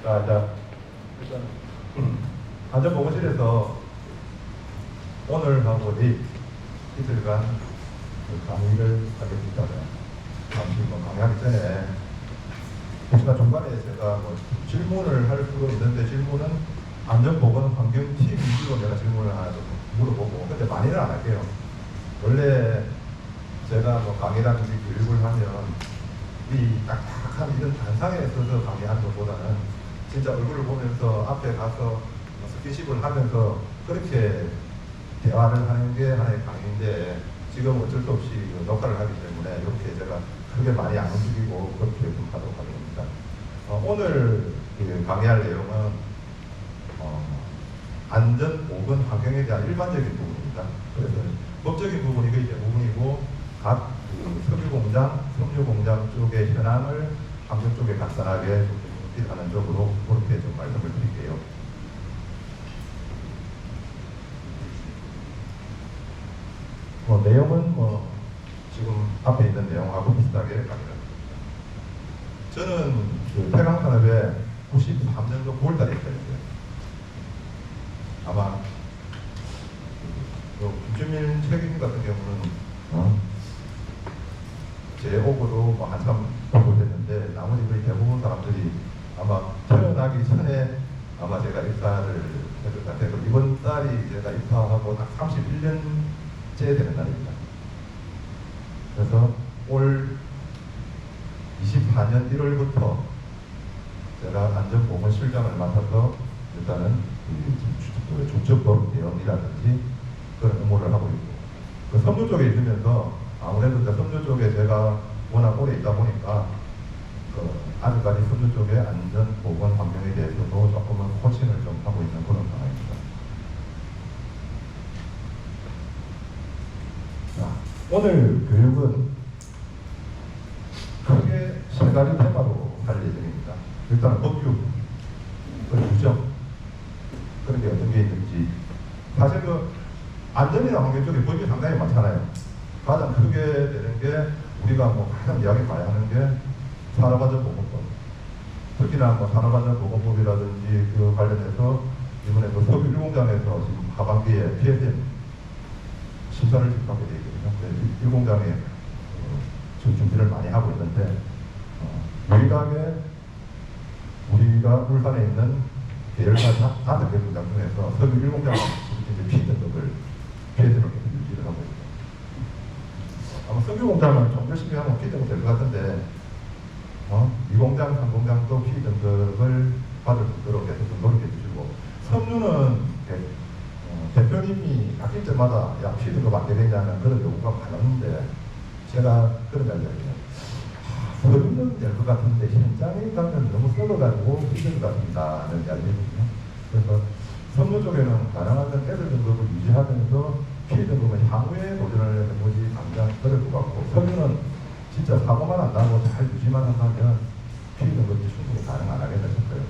자, 일단 안전보건실에서 오늘하고 내일 이틀간 강의를 하겠습니다. 잠시 강의하기 전에 혹시나 중간에 제가 질문을 할 수도 있는데 질문은 안전보건환경팀 위주로 내가 질문을 하나 좀 물어보고, 근데 많이는 안 할게요. 원래 제가 강의라는 교육을 하면 이 딱딱한 이런 단상에 서서 강의하는 것보다는 진짜 얼굴을 보면서 앞에 가서 스킨십을 하면서 그렇게 대화를 하는 게 하나의 강의인데, 지금 어쩔 수 없이 녹화를 하기 때문에 이렇게 제가 크게 많이 안 움직이고 그렇게 좀 하도록 하겠습니다. 오늘 강의할 내용은 안전보건 환경에 대한 일반적인 부분입니다. 그래서 법적인 부분이 거의 대부분이고, 각 석유공장, 섬유공장 쪽의 현황을 환경 쪽에 간단하게 하는 쪽으로 그렇게 좀 말씀을 드릴게요. 내용은 지금 앞에 있는 내용하고 비슷하게 갑니다. 저는 태광산업에 93년도 9월달에 입사했어요. 아마 김준민 책임 같은 경우는 제 오고도 한참 공부 됐는데, 나머지 거의 대부분 사람들이 아마 태어나기 전에 아마 제가 입사를 했을 것 같아요. 이번 달이 제가 입사하고 딱 31년째 되는 날입니다. 그래서 올 24년 1월부터 제가 안전보건실장을 맡아서 일단은 중첩법 대응이라든지 그런 업무를 하고 있고, 그 섬유 쪽에 있으면서 아무래도 섬유 쪽에 제가 워낙 오래 있다 보니까 아직까지 섬유 쪽의 안전보건 환경에 대해서도 조금은 코칭을 좀 하고 있는 그런 상황입니다. 자, 오늘 교육은 크게 세 가지 테마로 할 예정입니다. 일단 법규, 규정, 그런 게 어떤 게 있는지. 사실 안전이나 환경 쪽에 법이 상당히 많잖아요. 가장 크게 되는 게 우리가 가장 이야기 많이 하는 게 산업안전보건법. 특히나 산업안전보건법이라든지 그 관련해서 이번에 석유 1공장에서 지금 하반기에 PSM 심사를 지금 하게 되어 있거든요. 그래서 1공장에 지금 준비를 많이 하고 있는데, 유일하게 우리가 울산에 있는 계열사 5개 공장 중에서 석유 1공장은 피등급을 PSM을 유지를 하고 있습니다. 아마 석유공장은 좀 열심히 하면 P등급 될 것 같은데, 2공장, 3공장도 P등급을 받을 수 있도록 계속 노력해 주시고, 섬유는 대표님이 바뀔 때마다 야 P등급 안 되겠냐는 그런 요구가 많았는데, 제가 그런 이야기예요. 섬유는 될 것 같은데 현장에 가면 너무 썩어가지고 P등급 같습니다는 이야기거든요. 그래서 섬유 쪽에는 가능하면 S 등급을 유지하면서 P등급은 향후에 도전을 해보지 당장 어려울 것 같고, 석유는 진짜 사고만 안 나고 잘 유지만 한다면 P등급이 충분히 가능 안 하겠다 싶어요.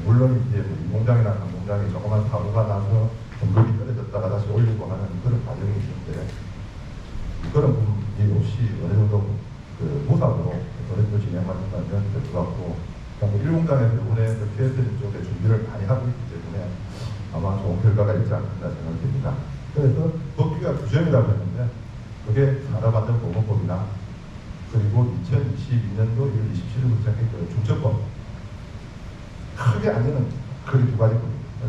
물론 이제 공장이나 공장이 조그만 사고가 나서 등급이 떨어졌다가 다시 올리고 하는 그런 과정이 있는데, 그런 부분이 없이 어느 정도 무사로 어느 정도 진행만 한다면 될 것 같고, 1공장에서 이번에 PSM 쪽에 준비를 많이 하고 있기 때문에 아마 좋은 결과가 있지 않겠나 생각됩니다. 그래서 법규가 규정이라고 했는데, 그게 산업안전보건법이나 그리고 2022년도 1월 27일 부착했던 중첩법, 크게 안전은 크게 두 가지 법입니다.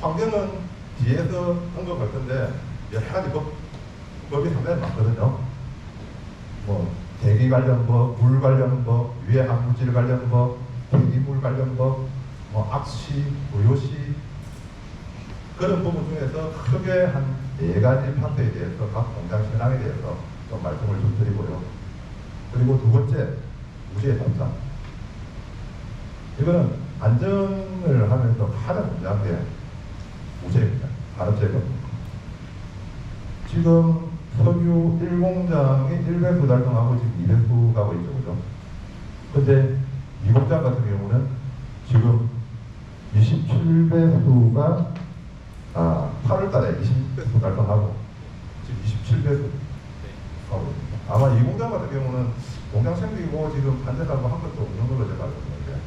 환경은 뒤에서 언급할 건데 여러 가지 법이 상당히 많거든요. 대기 관련 법, 물 관련 법, 유해 항물질 관련 법, 대기물 관련 법, 악시, 무효시, 그런 부분 중에서 크게 한 4가지 파트에 대해서 각 공장 현황에 대해서 좀 말씀을 좀 드리고요. 그리고 두 번째, 무죄 담당. 이거는 안전을 하면서 가장 중요한 게 무죄입니다. 산업재해법. 지금 석유 1공장이 1배수 달성하고 지금 2배수 가고 있죠, 그죠? 근데 2공장 같은 경우는 지금 27배수가 8월 달에 26배수 달성하고 지금 27배수 가고 있습니다. 아마 2공장 같은 경우는 공장 생기고 지금 반대사고 한 것도 없는 걸로 제가 알고 있는데,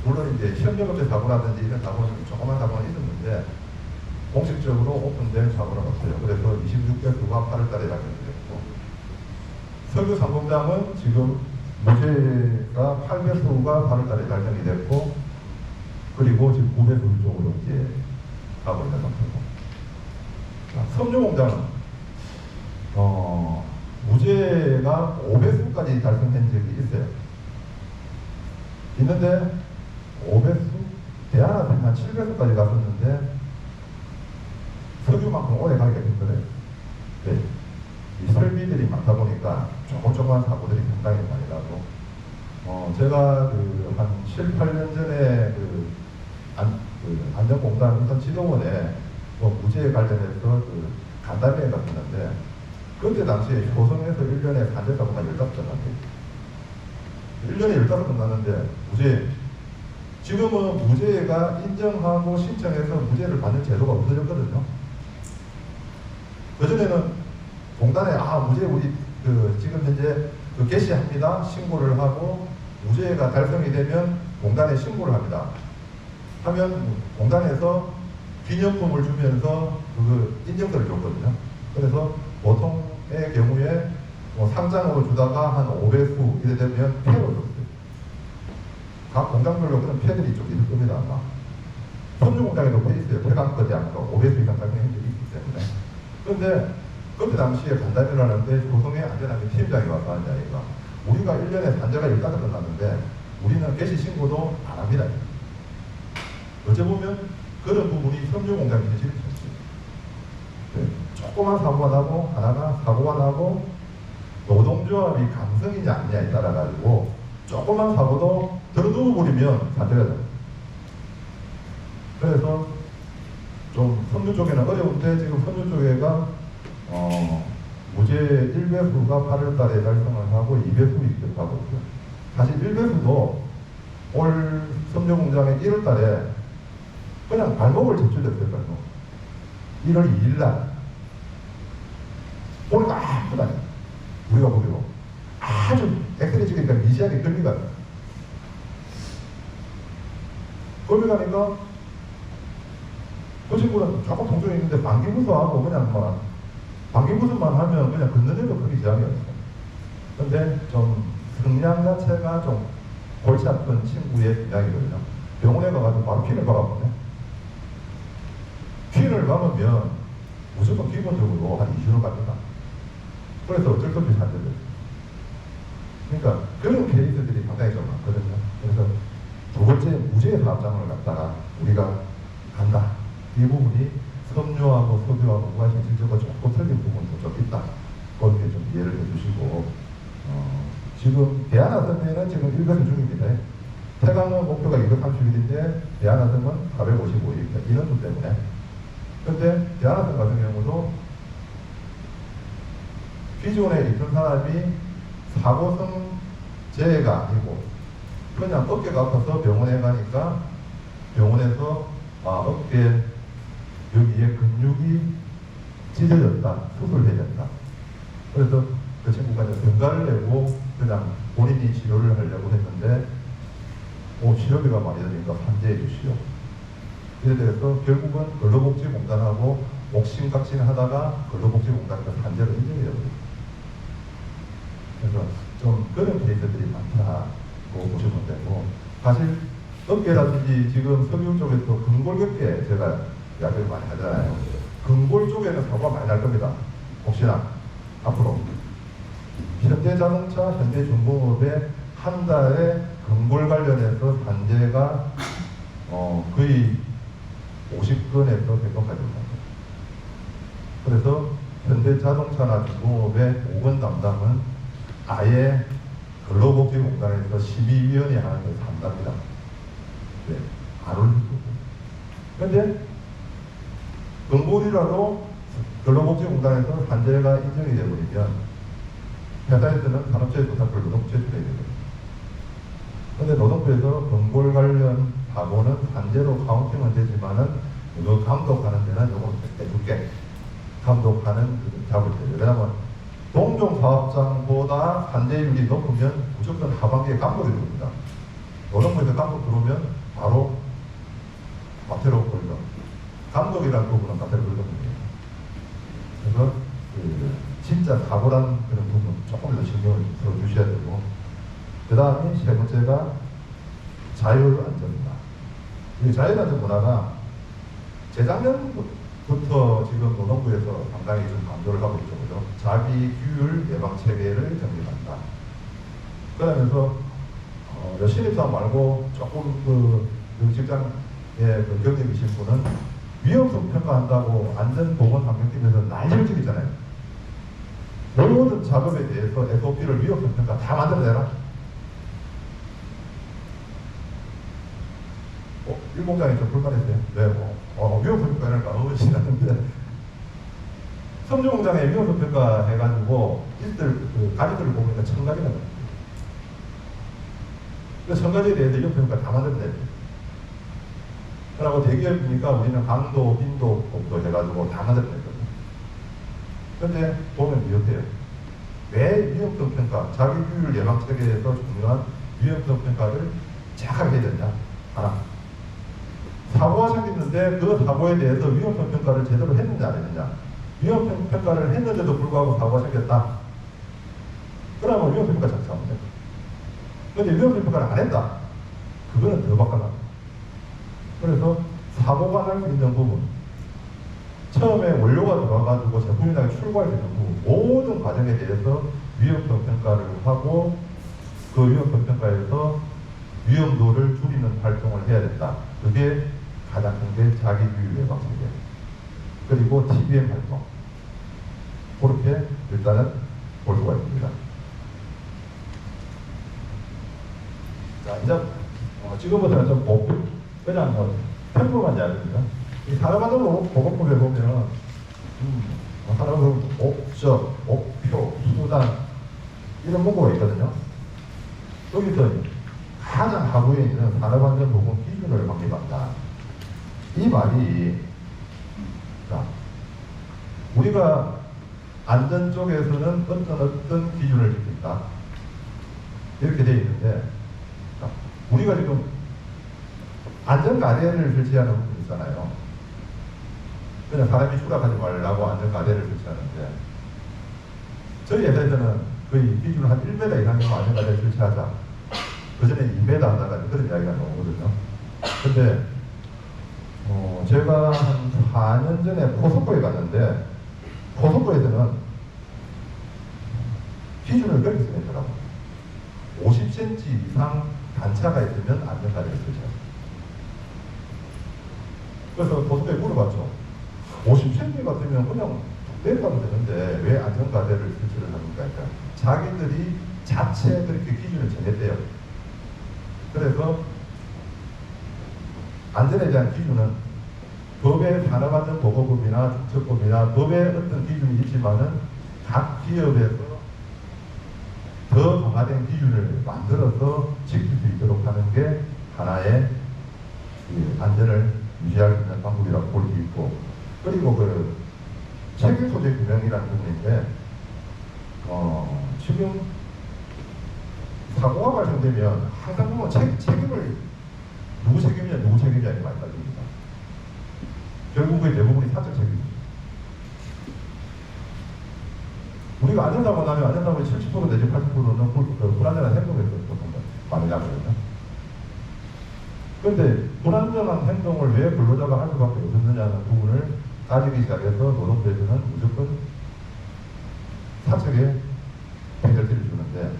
물론 이제 현역업체 사고라든지 이런 사고는 조그만 사고는 있었는데 공식적으로 오픈된 사고는 없어요. 그래서 26개 수가 8월 달에 발견이 됐고, 석유 상공장은 지금 무죄가 8배수가 8월 달에 발견이 됐고, 그리고 지금 9배수 쪽으로 이제 가고 있는 상태고, 섬유 공장은 무죄가 5배수까지 달성한 적이 있어요. 있는데 5배수, 대안한테는 한 7배수까지 갔었는데 석유만큼 오래 가기가 힘들어요. 네. 이 설비들이 많다 보니까 조금조금한 사고들이 상당히 많이 나고, 제가 한 7, 8년 전에 안전공단 우선 지도원에 무죄에 관련해서 간담회에 갔었는데, 그때 당시에 효성에서 1년에 산재사고가 15건 났대요. 1년에 15건 났는데 무죄. 지금은 무죄가 인정하고 신청해서 무죄를 받는 제도가 없어졌거든요. 그전에는 공단에 무죄 우리 지금 현재 개시합니다. 신고를 하고 무죄가 달성이 되면 공단에 신고를 합니다. 하면 공단에서 기념품을 주면서 인증서를 줬거든요. 그래서 보통의 경우에 상장으로 주다가 한 5배수 이래 되면 폐로 줬어요. 각 공장별로 그런 폐들이 좀 있을 겁니다, 아마. 섬유 공장에도 폐 있어요. 폐광까지 않고 5배수 이상 달성한 적이 있기 때문에. 그런데 그때 당시에 간담회를 하는데 조성의 안전하게 팀장이 와서 한 이야기가, 우리가 1년에 산재가 15건 났는데 우리는 개시 신고도 안 합니다. 어째 보면 그런 부분이 섬유 공장의 현실이 있었어요. 네. 조그만 사고가 나고 하나가 사고가 나고 노동조합이 감성이냐 아니냐에 따라 가지고 조그만 사고도 들어두고 버리면 산재가 돼요. 그래서 좀 섬유 쪽에는 어려운데, 지금 섬유 쪽에가 무죄 1배수가 8월 달에 달성을 하고 2배수 입력하고 있고요. 사실 1배수도 올 섬유 공장의 1월 달에 그냥 발목을 제출했어요. 발목. 1월 2일 날. 오늘 아프다. 우리가 보기로 아주 엑스레이 찍으니까 미세하게 끌리가. 끌리가니까 그 친구는 조금 통증이 있는데 방귀부수하고 그냥 방귀부수만 하면 그냥 걷는데도 크게 지장이 없어요. 근데 좀 성량 자체가 좀 골치 아픈 친구의 이야기거든요. 병원에 가가지고 바로 핀을 박아보네. 핀을 박으면 무조건 기본적으로 한 2주는 갑니다. 그래서 어쩔 수 없이 산재돼요. 그러니까 그런 케이스들이 상당히 좀 많거든요. 그래서 두 번째 무죄 사업장을 갖다가 우리가 간다. 이 부분이 섬유하고 석유하고 무관심질적으로 조금 틀린 부분도 좀 있다. 그렇게 좀 이해를 해주시고, 지금 대한아선에는 지금 1배수 중입니다. 태강은 목표가 231인데 대한아선은 455일 인원수 때문에. 그런데 대한아선 같은 경우도 기존에 있던 사람이 사고성재가 아니고 그냥 어깨가 아파서 병원에 가니까 병원에서 어깨 여기에 근육이 찢어졌다, 수술해야 된다. 그래서 그 친구가 이제 병가를 내고 그냥 본인이 치료를 하려고 했는데 치료비가 많이 드니까 산재해 주시오. 이래 돼서 결국은 근로복지공단하고 옥신각신하다가 근로복지공단에서 산재로 인정이 되거든요. 그래서 좀 그런 케이스들이 많다고 보시면 되고, 사실 업계라든지 지금 석유 쪽에서 근골격계 제가 이야기를 많이 하잖아요. 근골 쪽에는 사고가 많이 날 겁니다. 혹시나 앞으로 현대자동차, 현대중공업의 한 달에 근골 관련해서 산재가 거의 50건에서 100건까지 올라갑니다. 그래서 현대자동차나 중공업의 5건 담당은 아예 근로복지공단에서 12위원회 하는 데서 한답니다. 네, 안 올리고. 그런데 근골이라도 근로복지공단에서 산재가 인정이 되어버리면 회사에서는 산업재해조사를 노동부 제출해야 되거든요. 그런데 노동부에서 근골 관련 사고는 산재로 카운팅은 되지만은 이거 감독하는 데는 요거 해줄게. 감독하는 잡을 때요. 왜냐하면 동종 사업장보다 반대율이 높으면 무조건 하반기에 감독이 들어옵니다. 노동부에서 감독 들어오면 바로 과태료 벌금. 감독이라는 부분은 과태료 벌금입니다. 그래서 진짜 사고란 그런 부분 조금 더 신경을 써주셔야 되고, 그 다음에 세 번째가 자율안전입니다. 이 자율안전 문화가 재작년부터 지금 노동부에서 상당히 좀 강조를 하고 있죠. 그죠? 자기 규율 예방 체계를 정립한다. 그러면서 신입사원 말고 조금 그 직장에 그 경력이 있으신 분은 위험성 평가한다고 안전보건환경팀에서 난리를 치잖아요. 모든 작업에 대해서 SOP를 위험성 평가 다 만들어내라. 일공장이 좀 불만했어요. 네, 위험성 평가를 신났는데 섬유공장에 위험성 평가 해가지고 그 가지들을 보니까 1000가지나 돼요. 그 1000가지에 대해서 위험성 평가 다 만들어내야 돼요. 그러고 대기업이니까 우리는 강도, 빈도법도 해가지고 다 만들어냈거든요. 근데 보면 이렇게요. 왜 위험성 평가, 자기 규율 예방 체계에서 중요한 위험성 평가를 정확하게 해야 되냐? 하나. 사고가 생겼는데 그 사고에 대해서 위험성 평가를 제대로 했느냐 안 했느냐. 위험성 평가를 했는데도 불구하고 사고가 생겼다. 그러면 위험성 평가 작성하면 돼요. 근데 위험성 평가를 안 했다. 그거는 더 바꿔놔. 그래서 사고가 날 수 있는 부분, 처음에 원료가 들어와가지고 제품이 나게 출고할 수 있는 부분, 모든 과정에 대해서 위험성 평가를 하고 그 위험성 평가에서 위험도를 줄이는 활동을 해야 된다. 그게 가장 큰 게 자기 규율 예방 체계. 그리고 TBM 활동. 그렇게 일단은 볼 수가 있습니다. 자, 이제 지금부터는 좀 그냥 템포만 이야기합니다. 이 산업안전 보건법에 보면 산업은 목적, 목표, 수단 이런 문구가 있거든요. 여기서 가장 하부에 있는 산업안전보건 기준을 확립한다. 이 말이 자, 우리가 안전 쪽에서는 어떤 기준을 지킨다. 이렇게 되어 있는데 자, 우리가 지금 안전가대를 설치하는 부분 있잖아요. 그냥 사람이 추락하지 말라고 안전가대를 설치하는데 저희 회사에서는 거의 기준 한 1m 이상의 안전가대를 설치하자. 그 전에 2m 한다가 그런 이야기가 나오거든요. 근데 제가 한 4년 전에 포석고에 갔는데 포석고에서는 기준을 그렇게 정했더라고요. 50cm 이상 단차가 있으면 안전가대를 설치합니다. 그래서 보석에 물어봤죠. 50cm 같으면 그냥 내려가면 되는데 왜 안전가대를 설치를 합니까? 그러니까 자기들이 자체 그렇게 기준을 정했대요. 그래서 안전에 대한 기준은 법의 산업안전보건법이나 중처법이나 법에 어떤 기준이 있지만은 각 기업에서 더 강화된 기준을 만들어서 지킬 수 있도록 하는 게 하나의 안전을 유지할 수 있는 방법이라고 볼 수 있고, 그리고 그 책임 소재 규명이라는 부분인데 지금 사고가 발생되면 항상 보면 책임을 누구 책임이냐 누구 책임이냐 이렇게 많이 따집니다. 결국은 대부분이 사적 책임입니다. 우리가 안전사고 나면 안전사고의 70% 내지 80%는 불안전한 행동에서 보통 많이 나거든요. 그런데 불안전한 행동을 왜 근로자가 할 수밖에 없었느냐는 부분을 따지기 시작해서 노동부에서는 무조건 사측에 펜널티를 주는데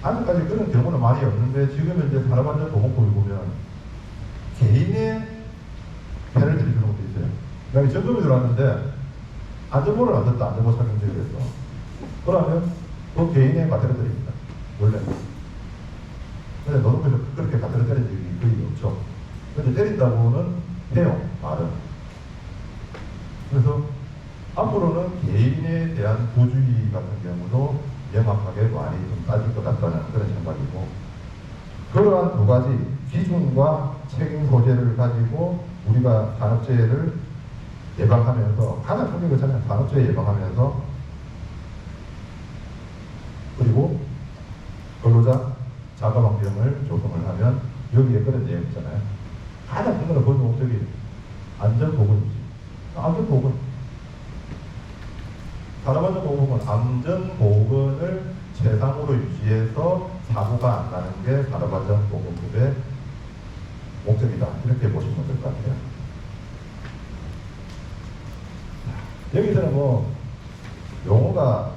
아직까지 그런 경우는 많이 없는데 지금 현재 산업안전보건법을 보면 개인의 펜널티를 주는 것도 있어요. 그러니까 점검이 들어왔는데 안전모를 안 썼다. 안전모 착용제를 했어. 그러면 그 개인의 과태료 때립니다. 원래. 근데 노동부에서 그렇게 과태료 때린 적이 거의 없죠. 근데 때린다고는 해요. 말은. 그래서 앞으로는 개인에 대한 고주의 같은 경우도 명확하게 많이 좀 따질 것 같다는 그런 생각이고, 그러한 두 가지 기준과 책임 소재를 가지고 우리가 산업재해를 예방하면서 가장 중요한 것은 산업재해 예방하면서 안전보건을 최상으로 유지해서 사고가 안 나는 게 산업안전보건법의 목적이다. 이렇게 보시면 될 것 같아요. 여기서는 뭐 용어가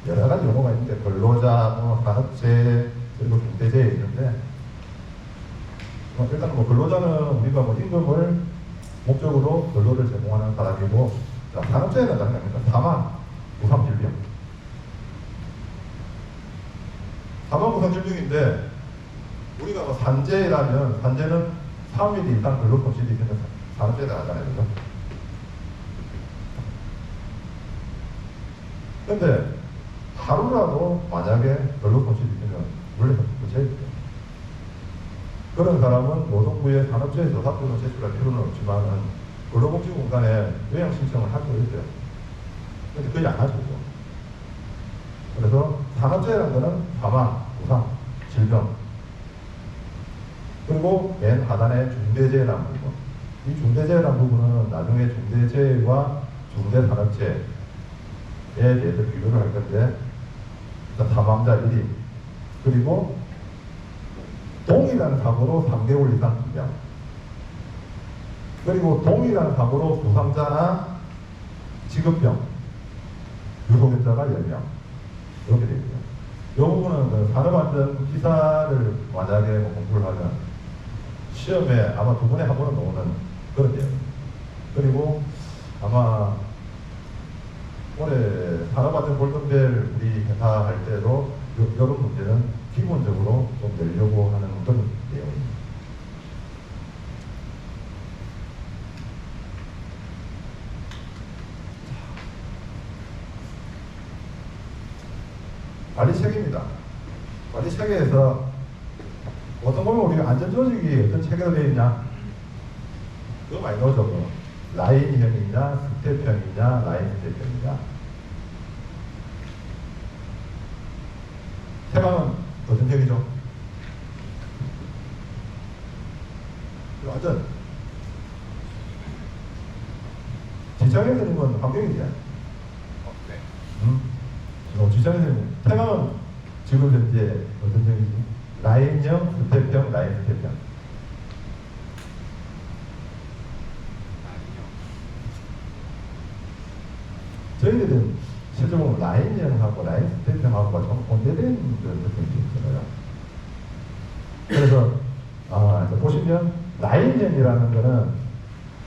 여러 가지 용어가 있는데 근로자, 뭐 산업재해, 그리고 경제재해 있는데 일단 뭐 근로자는 우리가 뭐 임금을 목적으로 근로를 제공하는 사람이고, 자, 산업재해는 다른 게 아닙니까? 사망, 부상, 질병. 사망, 부상, 질병인데 우리가 뭐 산재라면 산재는 3일 이상 근로 손실이 있으면 산업재해가 나잖아요, 그죠? 근데 하루라도 만약에 근로 손실이 있으면 물론 부채입니다. 그런 사람은 노동부에 산업재해 조사표를 제출할 필요는 없지만은 근로복지공단에 요양 신청을 할 수 있어요. 근데 그게 안 하죠. 그래서 산업재해라는 거는 사망, 부상, 질병, 그리고 맨 하단에 중대재해라는 부분. 이 중대재해라는 부분은 나중에 중대재해와 중대산업재해에 대해서 비교를 할 건데, 사망자 1인, 그리고 동일한 사고로 3개월 이상 기명, 그리고 동일한 사고로 부상자나 직업병, 유소견자가 10명 이렇게 되어 있고요. 이 부분은 그 산업안전 기사를 만약에 뭐 공부를 하면 시험에 아마 2분에 1번은 나오는 그런 내용입니다. 그리고 아마 올해 산업안전 골든벨 우리 회사 할 때도 이런 문제는 기본적으로 좀 내려고 하는 그런 내용입니다. 관리체계입니다. 관리체계에서 어떤 보면 우리가 안전조직이 어떤 체계로 되어 있냐? 그거 많이 나오죠. 뭐. 라인형이냐, 스텝형이냐, 라인 스텝형이냐. 태방은 어떤 형이죠? 완전 지창의 선생님은 환경이지? 네. 지창의 선생님 태방은 지금 현재 어떤 형이지? 라인형, 스텝형, 라인 스텝형. 저희들은 실제로 라인형하고 라인 스텝형하고가 좀 혼재된 그런 느낌이 있잖아요. 그래서 보시면 라인형이라는 거는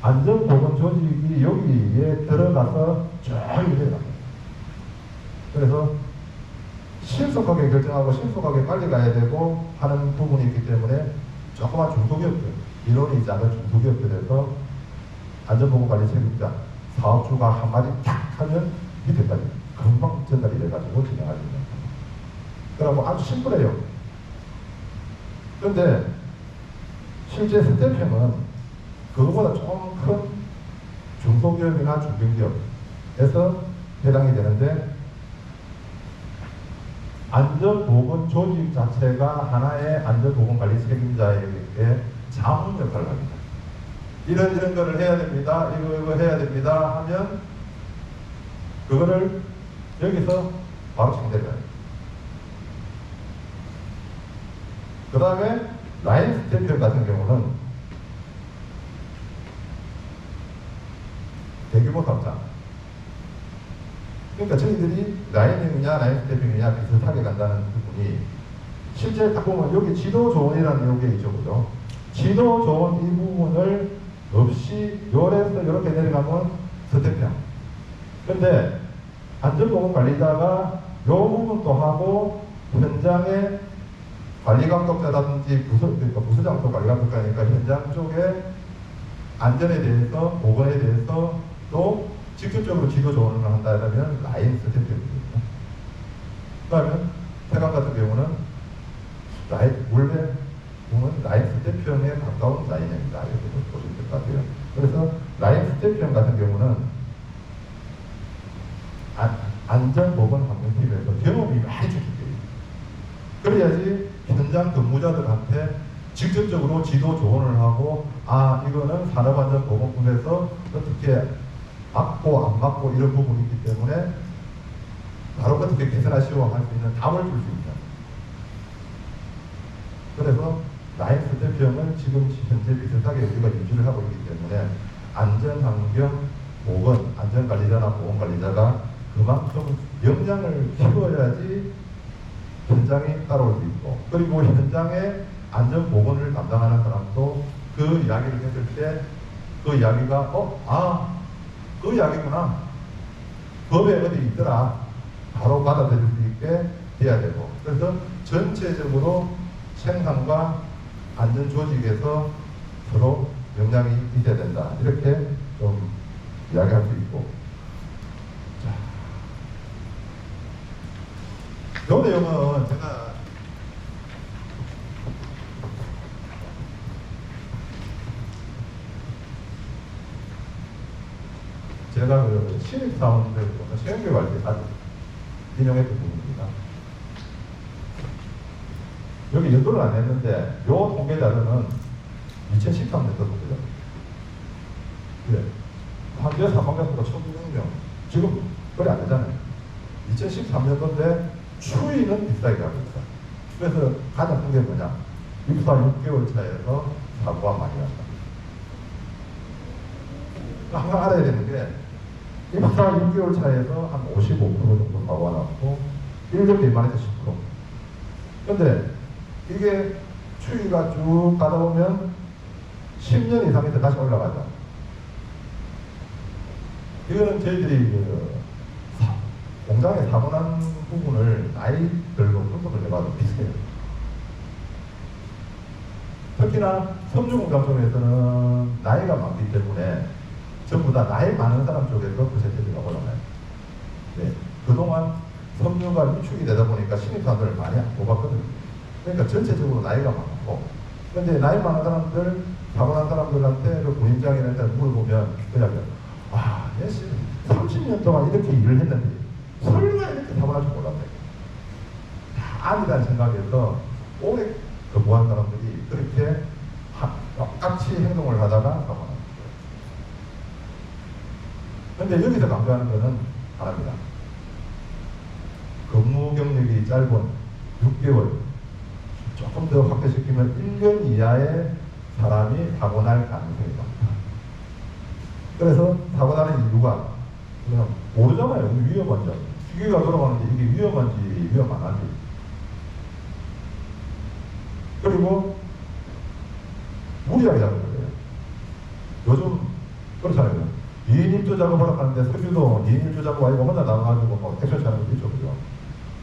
안전보건 조직이 여기에 들어가서 쭉 이렇게 갑니다. 그래서 신속하게 결정하고 신속하게 빨리 가야 되고 하는 부분이 있기 때문에 조그만 중소기업들, 인원이 작은 중소기업들에서 안전보건관리 책임자, 사업주가 한 마디 탁 하면 밑에까지 금방 전달이 돼가지고 진행할 수 있는 겁니다. 그러고 아주 심플해요. 그런데 실제 스텝형은 그거보다 좀 큰 중소기업이나 중견기업에서 해당이 되는데, 안전보건 조직 자체가 하나의 안전보건관리 책임자에게 자문 역할을 합니다. 이런 거를 해야 됩니다. 이거 해야 됩니다. 하면 그거를 여기서 바로 책임질 거예요. 그 다음에 라인 스텝형 같은 경우는 대규모 사업장. 그러니까 저희들이 라인형이냐 라인 스텝형이냐 비슷하게 간다는 부분이 실제 딱 보면 여기 지도 조언이라는 게 있죠. 그죠? 지도 조언 이 부분을 없이 요래서 이렇게 내려가면 스텝형. 근데 안전보건관리자가 요 부분도 하고 현장에 관리감독자라든지 부서장도 관리감독자니까 현장 쪽에 안전에 대해서 보건에 대해서 또 직접적으로 지도 조언을 한다면 라인 스텝형입니다. 그러면 태강 같은 경우는 원래 보면 라인 스텝형에 가까운 라인형이다 이렇게 보시면 될 것 같아요. 그래서 라인 스텝형 같은 경우는 안전보건환경팀에서 경험이 많이 축적돼요. 그래야지 현장 근무자들한테 직접적으로 지도 조언을 하고, 이거는 산업안전보건법에서 어떻게 맞고 안 맞고 이런 부분이 있기 때문에 바로 어떻게 개선하시오 할 수 있는 답을 줄 수 있다. 그래서 라인 스태프형을 지금 현재 비슷하게 우리가 유지를 하고 있기 때문에 안전환경 보건, 안전관리자나 보건관리자가 그만큼 역량을 키워야지 현장에 따라올 수 있고, 그리고 현장에 안전보건을 담당하는 사람도 그 이야기를 했을 때 그 이야기가 그 이야기구나, 법에 어디 있더라, 바로 받아들일 수 있게 돼야 되고, 그래서 전체적으로 생산과 안전 조직에서 서로 역량이 있어야 된다, 이렇게 좀 이야기할 수 있고. 자, 이 내용은 제가 그 신입사원들부터 시행교육할 때 아주 인용했던 부분입니다. 여기 연도를 안 했는데, 요 통계 자료는 2013년도 통계죠. 예. 한재 사망자 수가 1,900명. 지금 거의 안 되잖아요. 2013년도인데 추이는 비슷하게 가고 있다. 그래서 가장 큰 게 뭐냐? 입사 6개월 차에서 사고가 많이 난다. 항상 알아야 되는 게, 입사 6개월 차에서 한 55% 정도 사고가 났고, 1년 미만에서 10%. 근데 이게 추이가 쭉 가다 보면 10년 이상에서 다시 올라가죠. 이거는 저희들이 공장에 사고 난 부분을 나이별로 분석을 해봐도 비슷해요. 특히나 섬유공장 쪽에서는 나이가 많기 때문에 전부 다 나이 많은 사람 쪽에서 퍼센티지가 올라가요. 네. 그동안 섬유가 위축이 되다 보니까 신입사원들을 많이 안 뽑았거든요. 그러니까 전체적으로 나이가 많고, 근데 나이 많은 사람들, 사고 난 사람들한테 그 부임장이나 일단 물어보면 그냥 30년 동안 이렇게 일을 했는데 설마 이렇게 사고 날 줄 몰랐네. 아니라는 생각에서 오래 근무한 사람들이 그렇게 똑같이 행동을 하다가 사고 난 거예요. 근데 여기서 강조하는 것은 하나입니다. 근무 경력이 짧은 6개월, 조금 더 확대시키면 1년 이하의 사람이 사고 날 가능성이 많다. 그래서 사고 나는 이유가 그냥 모르잖아요. 위험한 점. 기계가 돌아가는데 이게 위험한지 위험 안 한지. 그리고 무리하게 잡는 거예요. 요즘 그렇잖아요. 2인 1조 작업을 하는데 석유도 2인 1조 작업 아니고 혼자 나가가지고 뭐 액션 차는 게 있죠. 그죠?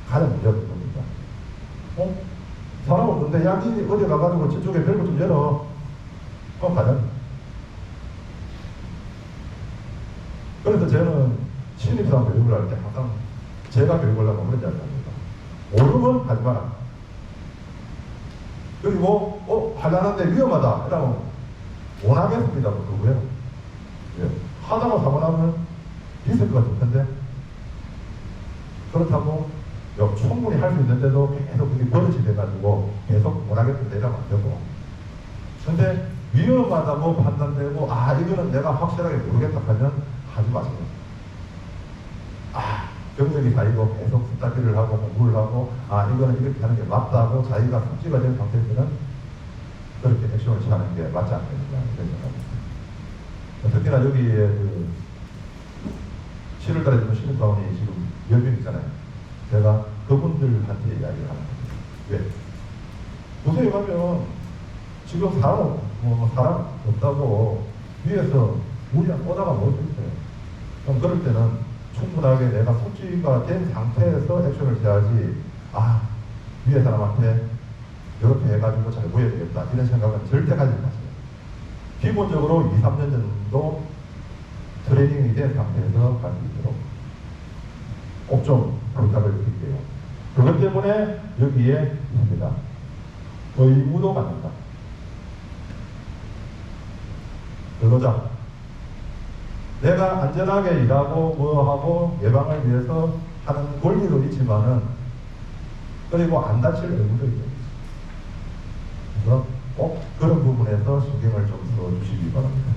가장 문제가 그겁니다. 사람 없는데 야, 니 어디 가가지고 저쪽에 벨트 좀 열어. 가자. 그래서 저는 신입사원 교육을 할 때 항상 제가 교육을 하면 그런 이야기를 합니다. 모르면 하지 마라. 그리고 하려는데 위험하다 이러면 원하겠습니다. 그거예요. 예. 하다가 사고 나면 있을 것 같은데, 그렇다고 충분히 할 수 있는데도 계속 그게 버릇이 돼가지고 계속 원하겠습니다 이러면 안 되고, 근데 위험하다고 판단되고 이거는 내가 확실하게 모르겠다 하면 하지 마세요. 경력이 쌓이고 계속 스타트를 하고 공부를 하고 이거는 이렇게 하는 게 맞다고 자기가 숙지가 된 상태에서는 그렇게 액션을 취하는 게 맞지 않겠느냐 이런 생각입니다. 특히나 여기에 그 7월달에 좀 신입사원이 지금 10명 있잖아요. 제가 그분들한테 이야기를 하는 겁니다. 왜? 도서에 가면 지금 사람 없다고 위에서 무리한 오다가 못 있어요. 그럼 그럴 때는 충분하게 내가 숙지가 된 상태에서 액션을 취하지, 위에 사람한테 이렇게 해가지고 잘 보여야 되겠다 이런 생각은 절대 가지지 마세요. 기본적으로 2, 3년 정도 트레이닝이 된 상태에서 갈 수 있도록 꼭 좀 부탁을 드릴게요. 그것 때문에 여기에 있습니다. 의무도 갖는다. 근로자, 내가 안전하게 일하고 뭐하고 예방을 위해서 하는 권리도 있지만은, 그리고 안 다칠 의무도 있죠. 그래서 꼭 그런 부분에서 신경을 좀 써주시기 바랍니다.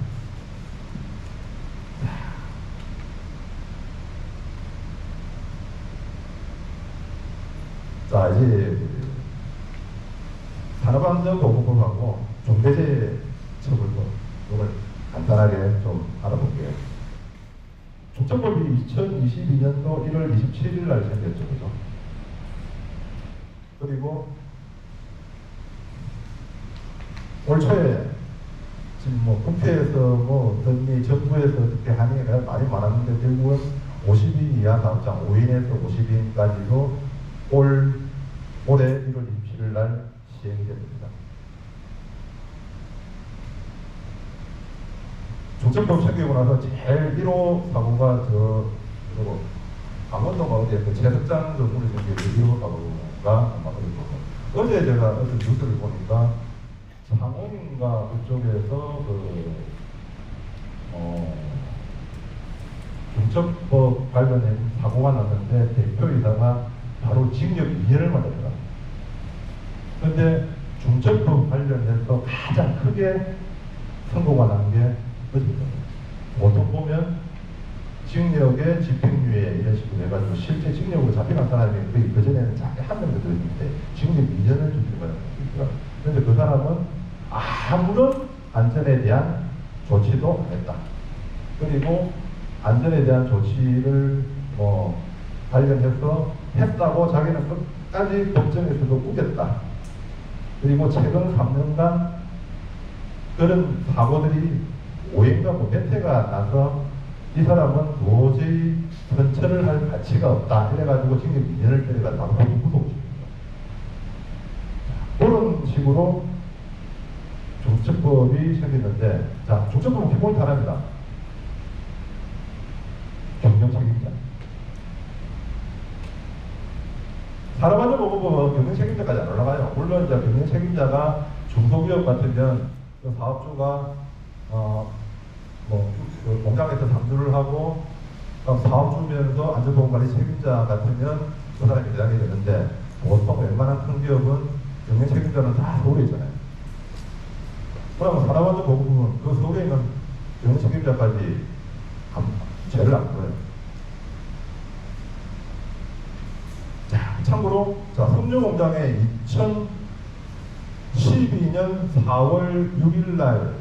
자, 이제 산업안전보건법하고 중대재해처벌법 이걸 간단하게 좀 알아볼게요. 중처법이 2022년도 1월 27일 날 생겼죠, 그죠? 그리고 올 초에 지금 뭐 국회에서 뭐 어떤 정부에서 어떻게 하니까 말이 많았는데 결국은 50인 이하 사업장 5인에서 50인까지도 올해 1월 27일 날 시행이 됩니다. 중처법 생기고 나서 제일 1호 사고가 그리고 강원도가 어디에 그 제석장 정문에 생긴 1호 사고가 아마 어제 제가 어떤 뉴스를 보니까 창원인가 그쪽에서 중처법 관련된 사고가 났는데 대표이사가 바로 징역 2년을 맞았더라. 그런데 중처법 관련해서 가장 크게 선고가 난 게 어제입니다. 보통 보면 징역에 집행유예 이런 식으로 해가지고 실제 징역으로 잡혀간 사람이 거의 그전에는 작게 한 명도 들었는데 징역 2년을 주는 거예요. 그런데 그 사람은 아무런 안전에 대한 조치도 안 했다. 그리고 안전에 대한 조치를 뭐 관련해서 했다고 자기는 끝까지 법정에서도 우겼다. 그리고 최근 3년간 그런 사고들이 5인가 뭐 몇 회가 나서 이 사람은 도저히 선처를 할 가치가 없다. 이래가지고 징역 2년을 때려가 바로 구속시킵니다. 그런 식으로 중처법이 생겼는데, 자, 중처법은 기본이 하나입니다. 경영 책임자. 산업안전보건법은 경영 책임자까지 안 올라가요. 물론 이제 경영 책임자가 중소기업 같으면 그 사업주가 그 공장에서 상주를 하고 사업주면서 안전보건관리 책임자 같으면 그 사람이 대상이 되는데, 보통 웬만한 큰 기업은 경영 책임자는 다 서울에 있잖아요. 그러면 산업안전보건법은 그 서울에 있는 경영 책임자까지 죄를 안 물어요. 자, 참고로 섬유공장에 2012년 4월 6일 날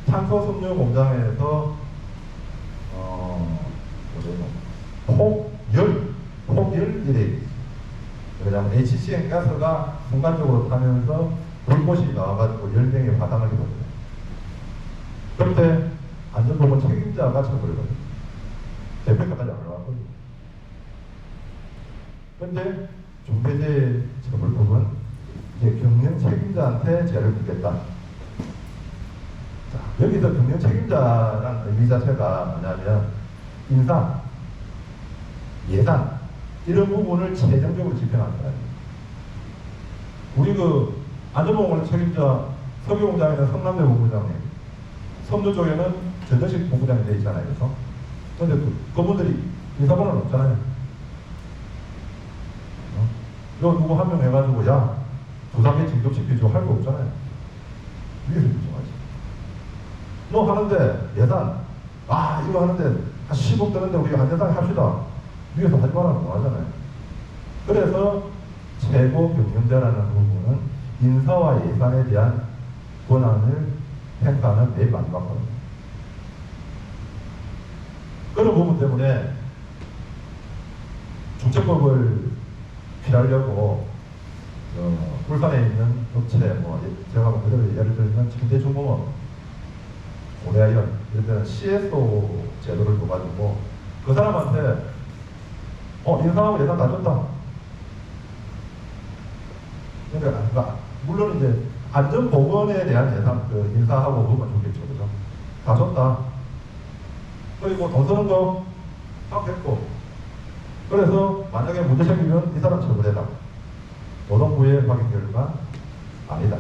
탄소섬유공장에서 폭열이래. 왜냐하면 HCN 가스가 순간적으로 타면서 불꽃이 나와가지고 열명의 화상을 입었어요. 그때 안전보건 책임자가 처벌이거든요. 대표까지 안 올라왔거든요. 그런데 중대재해처벌법은 이제 경영 책임자한테 죄를 묻겠다. 자, 여기서 경영 책임자라는 의미 자체가 뭐냐면 인사, 예산 이런 부분을 최종적으로 집행하는 거예요. 우리 그 안전보건 책임자 석유공장에는 성남대 본부장님, 섬유 쪽에는 전정식 본부장이 되어 있잖아요. 그래서 근데 그분들이 인사권은 없잖아요. 이거 누구 한 명 해가지고 야 두 단계 진급시키죠 할 거 없잖아요. 위에서 결정하지. 뭐 하는데 예산 이거 하는데 한 10억 드는데 우리가 한 예산 합시다. 위에서 하지 말라고 하잖아요. 그래서 최고 경영자라는 부분은 인사와 예산에 대한 권한을 행사하는 매일 마지막거든요. 그런 부분 때문에 중처법을 피하려고 울산에 있는 업체, 제가 그대로 예를 들면 침대중공업, 고려아이언 이런 데는 CSO 제도를 둬가지고 그 사람한테 인사하고 예산 다 줬다. 그러니까 물론 이제 안전보건에 대한 예산, 인사하고 그것만 줬겠죠, 그죠? 다 줬다. 그리고 돈 쓰는 거 다 했고. 그래서 만약에 문제 생기면 이 사람 처벌해라. 노동부의 확인 결과 아니다.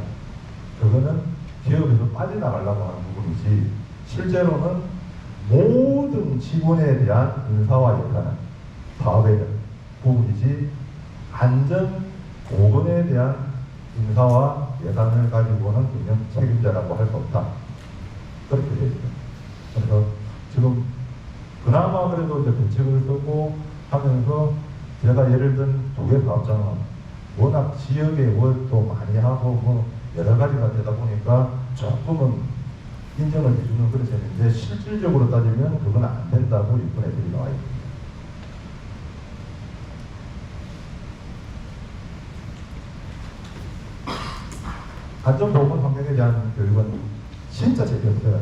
그거는 기업에서 빠져나가려고 하는 부분이지 실제로는 모든 직원에 대한 인사와 예산은 사업에 대한 부분이지 안전 보건에 대한 인사와 예산을 가지고는 경영 책임자라고 할 수 없다. 그렇게 되어 있습니다. 그래서 지금 그나마 그래도 이제 대책을 쓰고 하면서 제가 예를 든 두 개 사업장은 워낙 지역의 월도 많이 하고 뭐 여러 가지가 되다 보니까 조금은 인정을 해주는 그릇이 있는데 실질적으로 따지면 그건 안 된다고 일본 애들이 나와 있습니다. 안전보건 환경에 대한 교육은 진짜 재미없어요.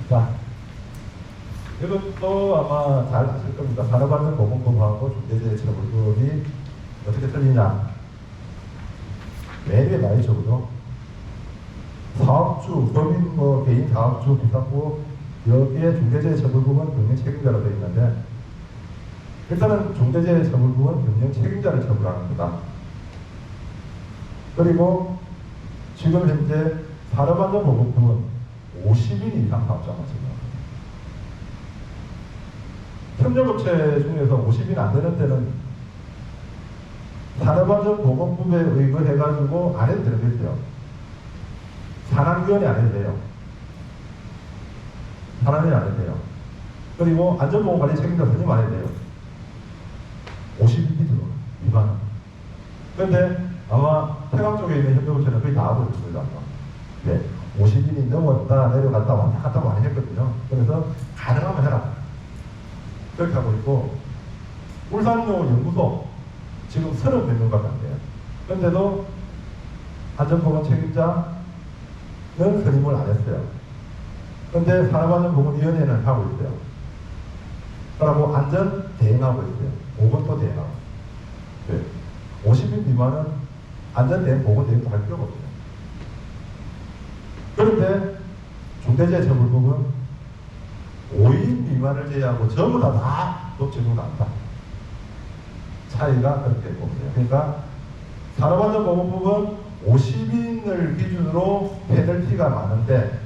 자, 이것도 아마 잘 아실 겁니다. 산업안전보건법하고 중대재해처벌법이 어떻게 틀리냐? 매일 많이 적어도 사업주, 법인 개인 사업주, 비상구 여기에 중대재해처벌법은 경영 책임자로 되어 있는데 일단은 중대재해처벌법은 경영 책임자를 처벌하는 거다. 그리고 지금 현재 산업안전보건법은 50인 이상 사업자만 적용합니다. 협력업체 중에서 50인 안 되는 데는 산업안전보건법에 의거해가지고 안 해도 되는데요. 산안위원회 안 해도 돼요. 산안위원회 안 해도 돼요. 그리고 안전보건관리 책임자 선임 안 해도 돼요. 50인 기준 위반. 그런데 아마 태강 쪽에 있는 협력업체는 거의 다 하고 있습니다. 네. 50인이 넘었다 내려갔다 왔다 갔다 많이 했거든요. 그래서 가능하면 해라. 그렇게 하고 있고 울산요 연구소 지금 30몇 명밖에 안 돼요. 그런데도 안전보건 책임자는 선임을 안 했어요. 그런데 산업안전보건위원회는 하고 있어요. 그리고 안전 대행하고 있어요. 보건도 대행하고 있어요. 네. 50인 미만은 안전대행, 보건대행도 할 필요가 없어요. 그런데 중대재해처벌법은 5인 미만을 제외하고 전부 다 적용을 한다. 차이가 그렇게 없어요. 그러니까 산업안전보건법은 50인을 기준으로 페널티가 많은데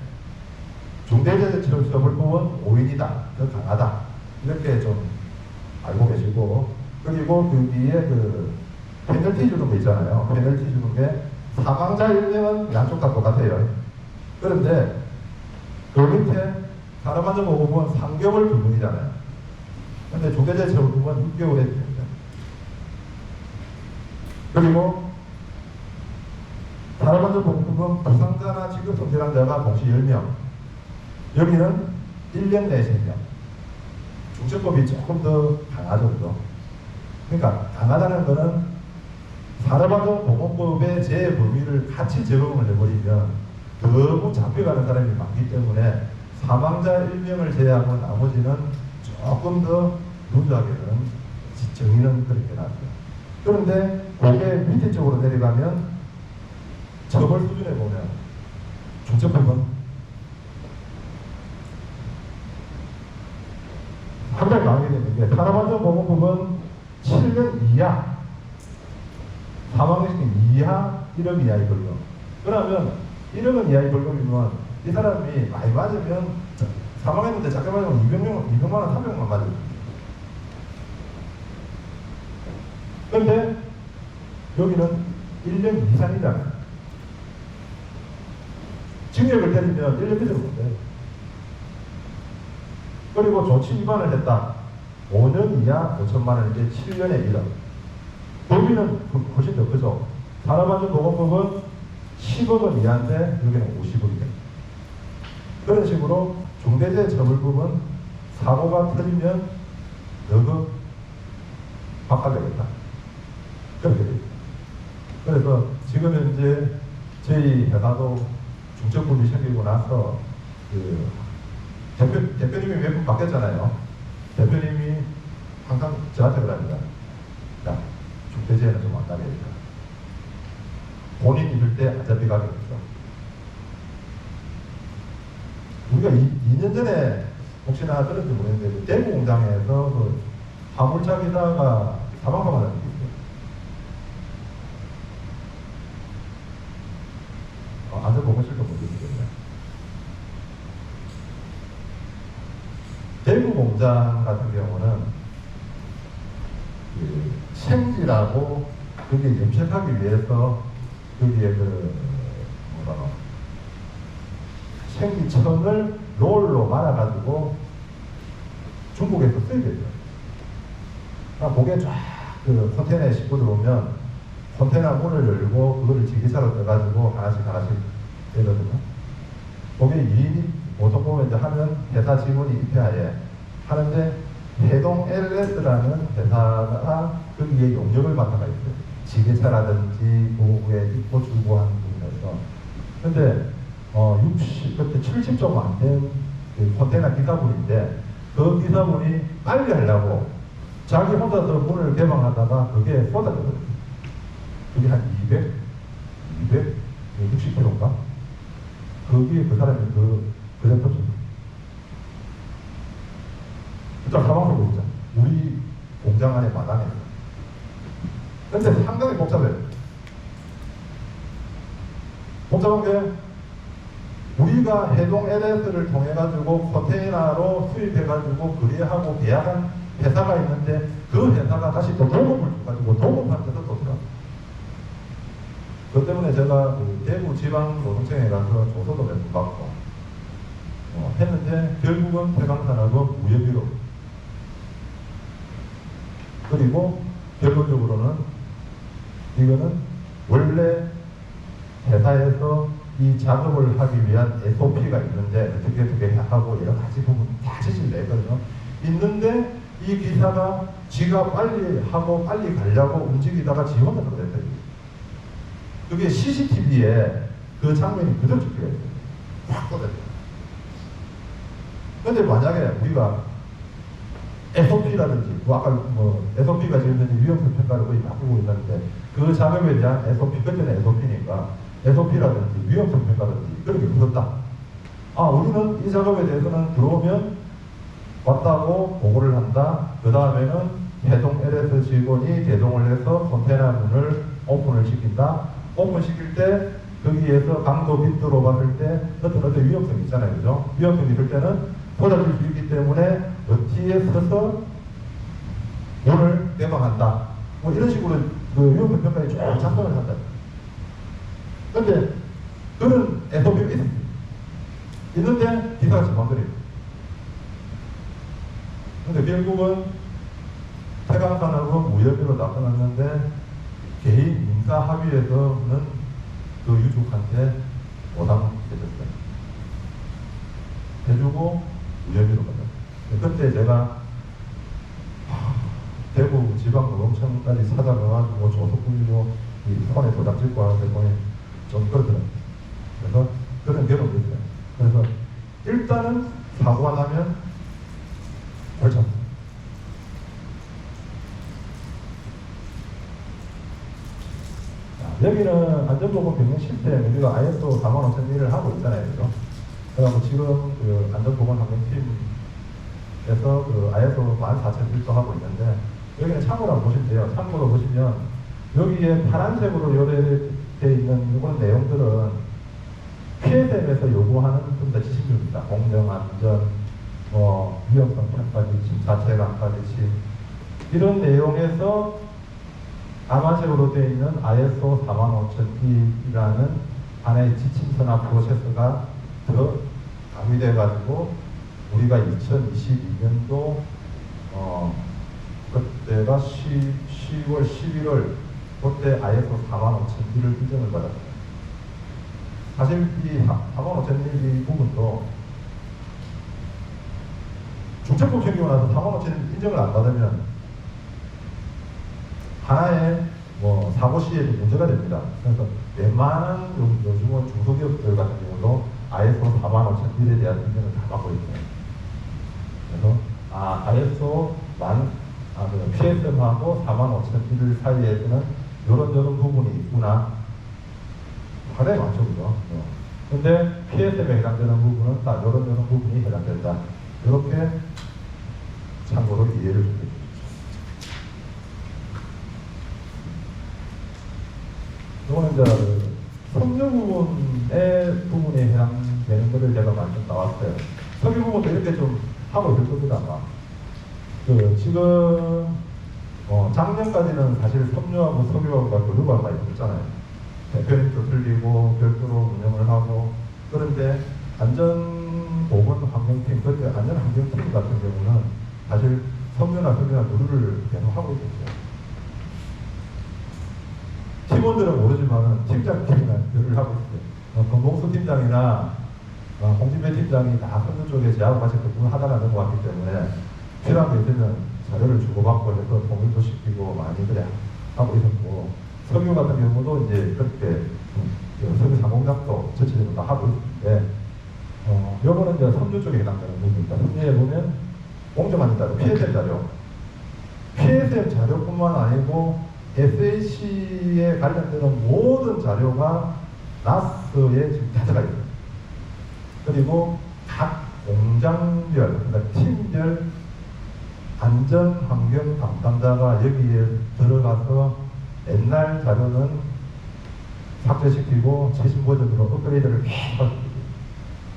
중대재해처벌법은 5인이다. 더 강하다. 이렇게 좀 알고 계시고 그리고 그 뒤에 페널티 주는 거 있잖아요. 페널티 주는 게 사망자 1명은 양쪽 다 똑같아요. 그런데 그 밑에 산업안전보건법은 3개월 불문이잖아요. 그런데 중대재해처벌법은 6개월에 됩니다. 그리고 산업안전보건법은 부상자나 직업성질환자가 동시 10명. 여기는 1년 내에 3명. 중처법이 조금 더 강하죠. 그죠? 그러니까 강하다는 거는 산업안전보건법의 제 범위를 같이 적용을 해버리면 너무 잡혀가는 사람이 많기 때문에 사망자 1명을 제외하고 나머지는 조금 더 루즈하게는 정의는 그렇게 나왔어요. 그런데 그게 밑에 쪽으로 내려가면 처벌 수준에 보면 중처법은 상당히 강하게 되는 게 산업안전보건법은 7년 이하 사망의 이하 1억 이하의 벌금. 그러면 1억 이하의 벌금이면 이 사람이 많이 맞으면 사망했는데 작게 맞으면 200만 원, 300만 원 맞아요. 그런데 여기는 1년 이상이잖아요. 징역을 때리면 1년 이상은 못 돼요. 그리고 조치 위반을 했다. 5년 이하 5천만 원인데 7년에 1억. 범위는 훨씬 더 크죠. 산업안전보건법은 10억 원 이하인데 여기는 50억이에요. 그런 식으로 중대재해처벌법은 사고가 터지면 너도 바꿔야겠다. 그렇게 됩니다. 그래서 지금 현재 저희 회사도 중처법이 생기고 나서 대표님이 몇 분 바뀌었잖아요. 대표님이 항상 저한테 그럽니다. 야, 중대재해는 좀 안 나게 해야 된다. 본인 입을 때 어차피 가겠죠. 우리가 2년 전에 혹시나 들었는지 모르겠는데 대구 공장에서 화물차 기사가 사망하는 일이 있어요. 안전보건실도 모르겠는데 대구 공장 같은 경우는 생지라고 여기 염색하기 위해서 여기에 생지천을 롤로 말아가지고 중국에서 수입했어요. 목에 쫙 그 컨테이너에 싣고 들어오면 컨테이너 문을 열고 그거를 지게차로 떠가지고 하나씩 되거든요. 거기에 유인이 보통 보면 이제 하면 회사 직원이 입회하에 하는데 해동 LS라는 회사가 거기에 용역을 맡아가 있어요. 지게차라든지 도구에 입고 주고 하는 부분에서. 근데 그때 70종 안 된 그 컨테이너 기사분인데 그 기사분이 빨리 하려고 자기 혼자서 문을 개방하다가 그게 쏟아졌거든요. 그게 한 260kg인가? 거기에 그 사람이 그냥 터졌어요. 일단 사망하고 있죠. 우리 공장 안에 마당에. 근데 상당히 복잡해요. 복잡한 게 우리가 해동 LS를 통해 가지고 컨테이너로 수입해가지고 거래하고 계약한 회사가 있는데 그 회사가 다시 또 도급을 가지고 도급한 데서 또 들어가. 그 때문에 제가 그 대구 지방 노동청에 가서 조서도 몇 번 받고 했는데 결국은 태광산업은 무혐의로. 그리고 결론적으로는 이거는 원래 회사에서 이 작업을 하기 위한 SOP가 있는데 어떻게 하고 여러 가지 부분 다 지시를 냈거든요. 있는데 이 기사가 지가 빨리 하고 빨리 가려고 움직이다가 지 혼자 그랬어요. 그게 CCTV에 그 장면이 그대로 찍혀져 있어요. 확 쏟아져요. 근데 만약에 우리가 SOP라든지 아까 SOP가 지금 위험성 평가를 거의 바꾸고 있는데 그 작업에 대한 SOP, 그때는 SOP니까 SOP라든지 위험성 평가라든지 그런 게 없었다. 우리는 이 작업에 대해서는 들어오면 왔다고 보고를 한다. 그 다음에는 해동 LS 직원이 개동을 해서 컨테이너 문을 오픈을 시킨다. 오픈시킬 때 거기에서 강도 빗도로 봤을 때 어떤 위험성이 있잖아요. 그죠? 위험성이 있을 때는 쏟아질 수 있기 때문에 뒤에 서서 문을 개방한다. 이런 식으로 그 위험성 평가에 쭉 작성을 한다. 근데 그런 SOP가 있는데 기사가 정반대로. 근데 결국은 태광산업은 무혐의로 나타났는데 개인 민사 합의에서는 그 유족한테 보상해줬어요. 해주고 무혐의로 갔어요. 그때 제가 대구 지방노동청까지 찾아가가지고 조서 꾸리고 손에 도장 찍고 하는데 보니 좀 그렇더라고요. 그래서 그런 경험이 있어요. 그래서 일단은 사고가 나면 벌점. 여기는 안전보건 병행 시스템, 우리가 ISO 45001을 하고 있잖아요. 그죠? 그래서 지금 그 안전보건 환경팀에서 그 ISO 14001도 하고 있는데, 여기는 참고로 보시면 돼요. 참고로 보시면, 여기에 파란색으로 요래되어 있는 이런 내용들은 PSM에서 요구하는 좀 더 지식률입니다. 공정, 안전, 위험성 평가 지침, 자체 강파 지침. 이런 내용에서 까만색으로 되어 있는 ISO 45002라는 하나의 지침서나 프로세스가 더 가미돼 가지고 우리가 2022년도 그때가 10월 11월 그때 ISO 45001을 인정을 받았어요. 사실 이 45001 부분도 중첩법 생기고 나서 45001 인정을 안 받으면 하나의 사고 시에도 문제가 됩니다. 그래서 웬만한 요즘은 중소기업들 같은 경우도 ISO 45001에 대한 인정을 다 받고 있어요. 그래서 ISO PSM하고 45001 사이에서는 이런 부분이 있구나. 상당히 많죠, 그죠? 근데 PSM에 해당되는 부분은 다 이런 부분이 해당된다. 이렇게 참고로 이해를 좀 해주십시오. 이거는 이제 석유 부분에 해당되는 것을 제가 많이 나왔어요. 석유 부분도 이렇게 좀 하고 있을 겁니다, 아마. 지금 작년까지는 사실 석유하고 석유하고 교류가 많이 있었잖아요. 대표님도 틀리고 별도로 운영을 하고. 그런데 안전보건환경팀, 그때 안전환경팀 같은 경우는 사실 석유나 교류를 계속 하고 있었어요. 팀원들은 모르지만은 팀장끼리는 교류를 하고 있어요. 건봉수 팀장이나 홍진배 팀장이 다 선수 쪽에 제하고 같이 근무하다가 넘어왔기 때문에 필요한 게 있으면 자료를 주고받고 해서 통일도 시키고 많이 그래 하고 있었고, 석유 같은 경우도 이제 그렇게 석유 상공작도 전체적으로 다 하고 있는데, 요거는 이제 섬유 쪽에 해당되는 부분입니다. 섬유에 보면 공정한 자료, PSM 자료, PSM 자료뿐만 아니고 SH에 관련되는 모든 자료가 나스에 지금 다 들어가 있어요. 그리고 각 공장별, 그러니까 팀별 안전환경 담당자가 여기에 들어가서 옛날 자료는 삭제시키고 최신 버전으로 업그레이드를 계속 하고,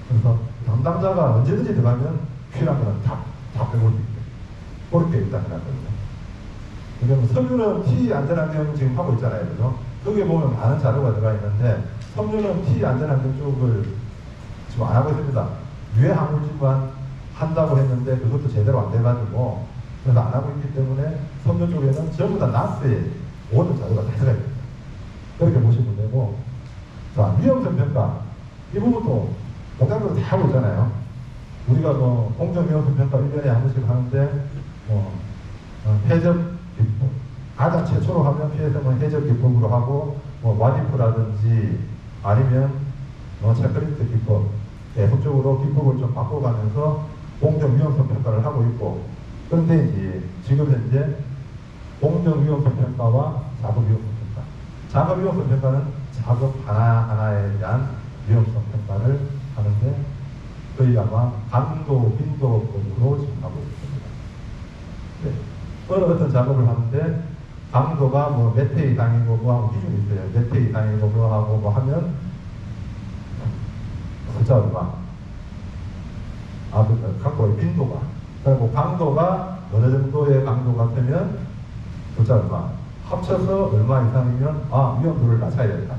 그래서 담당자가 언제든지 들어가면 필요한 거는 다 빼볼 수 있게 그렇게 일단 해놨거든요. 왜냐면 석유는 T 안전환경 지금 하고 있잖아요. 그죠? 거기에 보면 많은 자료가 들어가 있는데, 석유는 T 안전환경 쪽을 지금 안 하고 있습니다. 유해 항물질만 한다고 했는데 그것도 제대로 안 돼가지고, 그래서 안 하고 있기 때문에 석유 쪽에는 전부 다 나스에 모든 자료가 다 들어가 있습니다. 그렇게 보시면 되고, 자, 위험성 평가. 이 부분도 공장별로 다 하고 있잖아요. 우리가 공정 위험성 평가 1년에 한 번씩 하는데, 해적 기법. 가장 최초로 하면 PSM은 해적 기법으로 하고, 와디프라든지 아니면 체크리스트 기법. 계속적으로 기법을 좀 바꿔가면서 공정 위험성 평가를 하고 있고, 그런데 이제 지금 현재 공정 위험성 평가와 작업 위험성 평가. 작업 위험성 평가는 작업 하나하나에 대한 위험성 평가를 하는데, 거의 아마 강도, 빈도급으로 지금 하고 있습니다. 네. 어느 어떤 작업을 하는데 강도가 몇 회 이상이고 하고 기준이 있어요. 몇 회 이상이고 하고 하면 숫자 얼마? 강도의 빈도가. 그리고 강도가 어느 정도의 강도가 되면 숫자 얼마? 합쳐서 얼마 이상이면 위험도를 낮춰야 된다.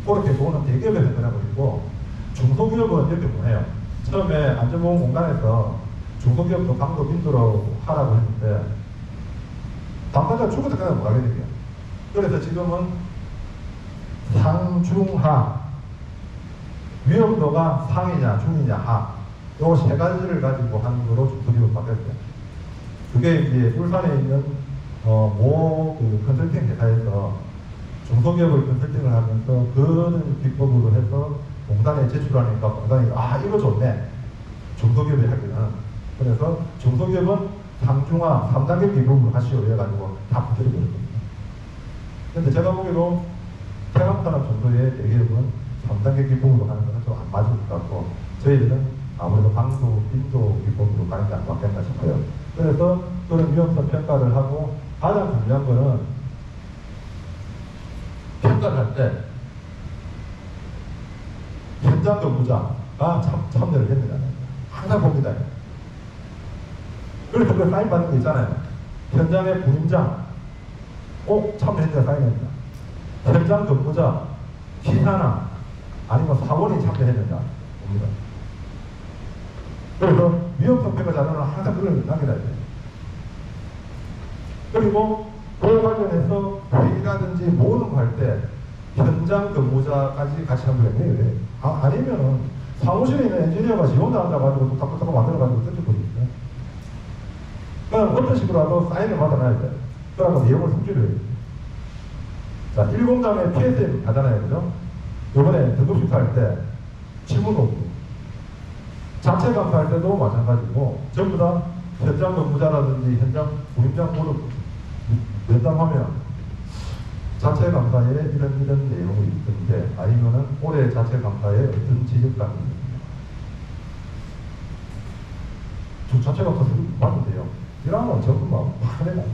그렇게 보는 대기업의 변화가 있고, 중소기업은 이렇게 보내요. 처음에 안전보건공단에서 중소기업도 강도 빈도로 하라고 했는데 당사자가 죽을 때까지 못 하게 돼요. 그래서 지금은 상, 중, 하, 위험도가 상이냐 중이냐 하, 요 세 가지를 가지고 하는 거로 중소기업을 바뀌었어요. 그게 이제 울산에 있는 그 컨설팅 회사에서 중소기업을 컨설팅을 하면서 그런 기법으로 해서 공단에 제출하니까 공단이 이거 좋네, 중소기업이 하기는. 그래서 중소기업은 상중하 3단계 기법으로 하시오 해가지고 다 붙여버렸거든요. 근데 제가 보기로 태광산업 정도의 대기업은 3단계 기법으로 하는 것은 좀 안 맞을 것 같고, 저희들은 아무래도 강도, 빈도 기법으로 가는 게 안 맞겠나 싶어요. 그래서 그런 위험성 평가를 하고, 가장 중요한 거는 평가를 할 때 현장 근무자가 참여를 했느냐, 항상 봅니다. 그래서 그 사인 받는 거 있잖아요. 현장의 부임장 꼭 참여했느냐 사인합니다. 현장 근무자, 기사나 아니면 사원이 참여했느냐 봅니다. 그래서 위험성 평가 자료는 항상 그걸 남겨놔야 돼요. 그리고 그와 관련해서 회의라든지 모든 거 할 때 현장 근무자까지 같이 참여해요. 아니면은 사무실에 있는 엔지니어가 지 혼자 앉아가지고 뚝딱뚝딱 만들어가지고 던져버리거든요. 그럼 어떤 식으로 하도 사인을 받아놔야 돼요. 그러고 내용을 숙지를 해요. 자, 1공장에 PSM 하잖아요. 그죠? 요번에 등급 심사할 때 질문 없고, 자체 감사할 때도 마찬가지고, 전부 다 현장 근무자라든지 현장 부임장 모두 면담하면 자체 감사에 이런 내용이 있던데, 아니면은 올해 자체 감사에 어떤 지적사항이 있습니다. 자체 감사 받는데요. 이러면 전부 막 화내요.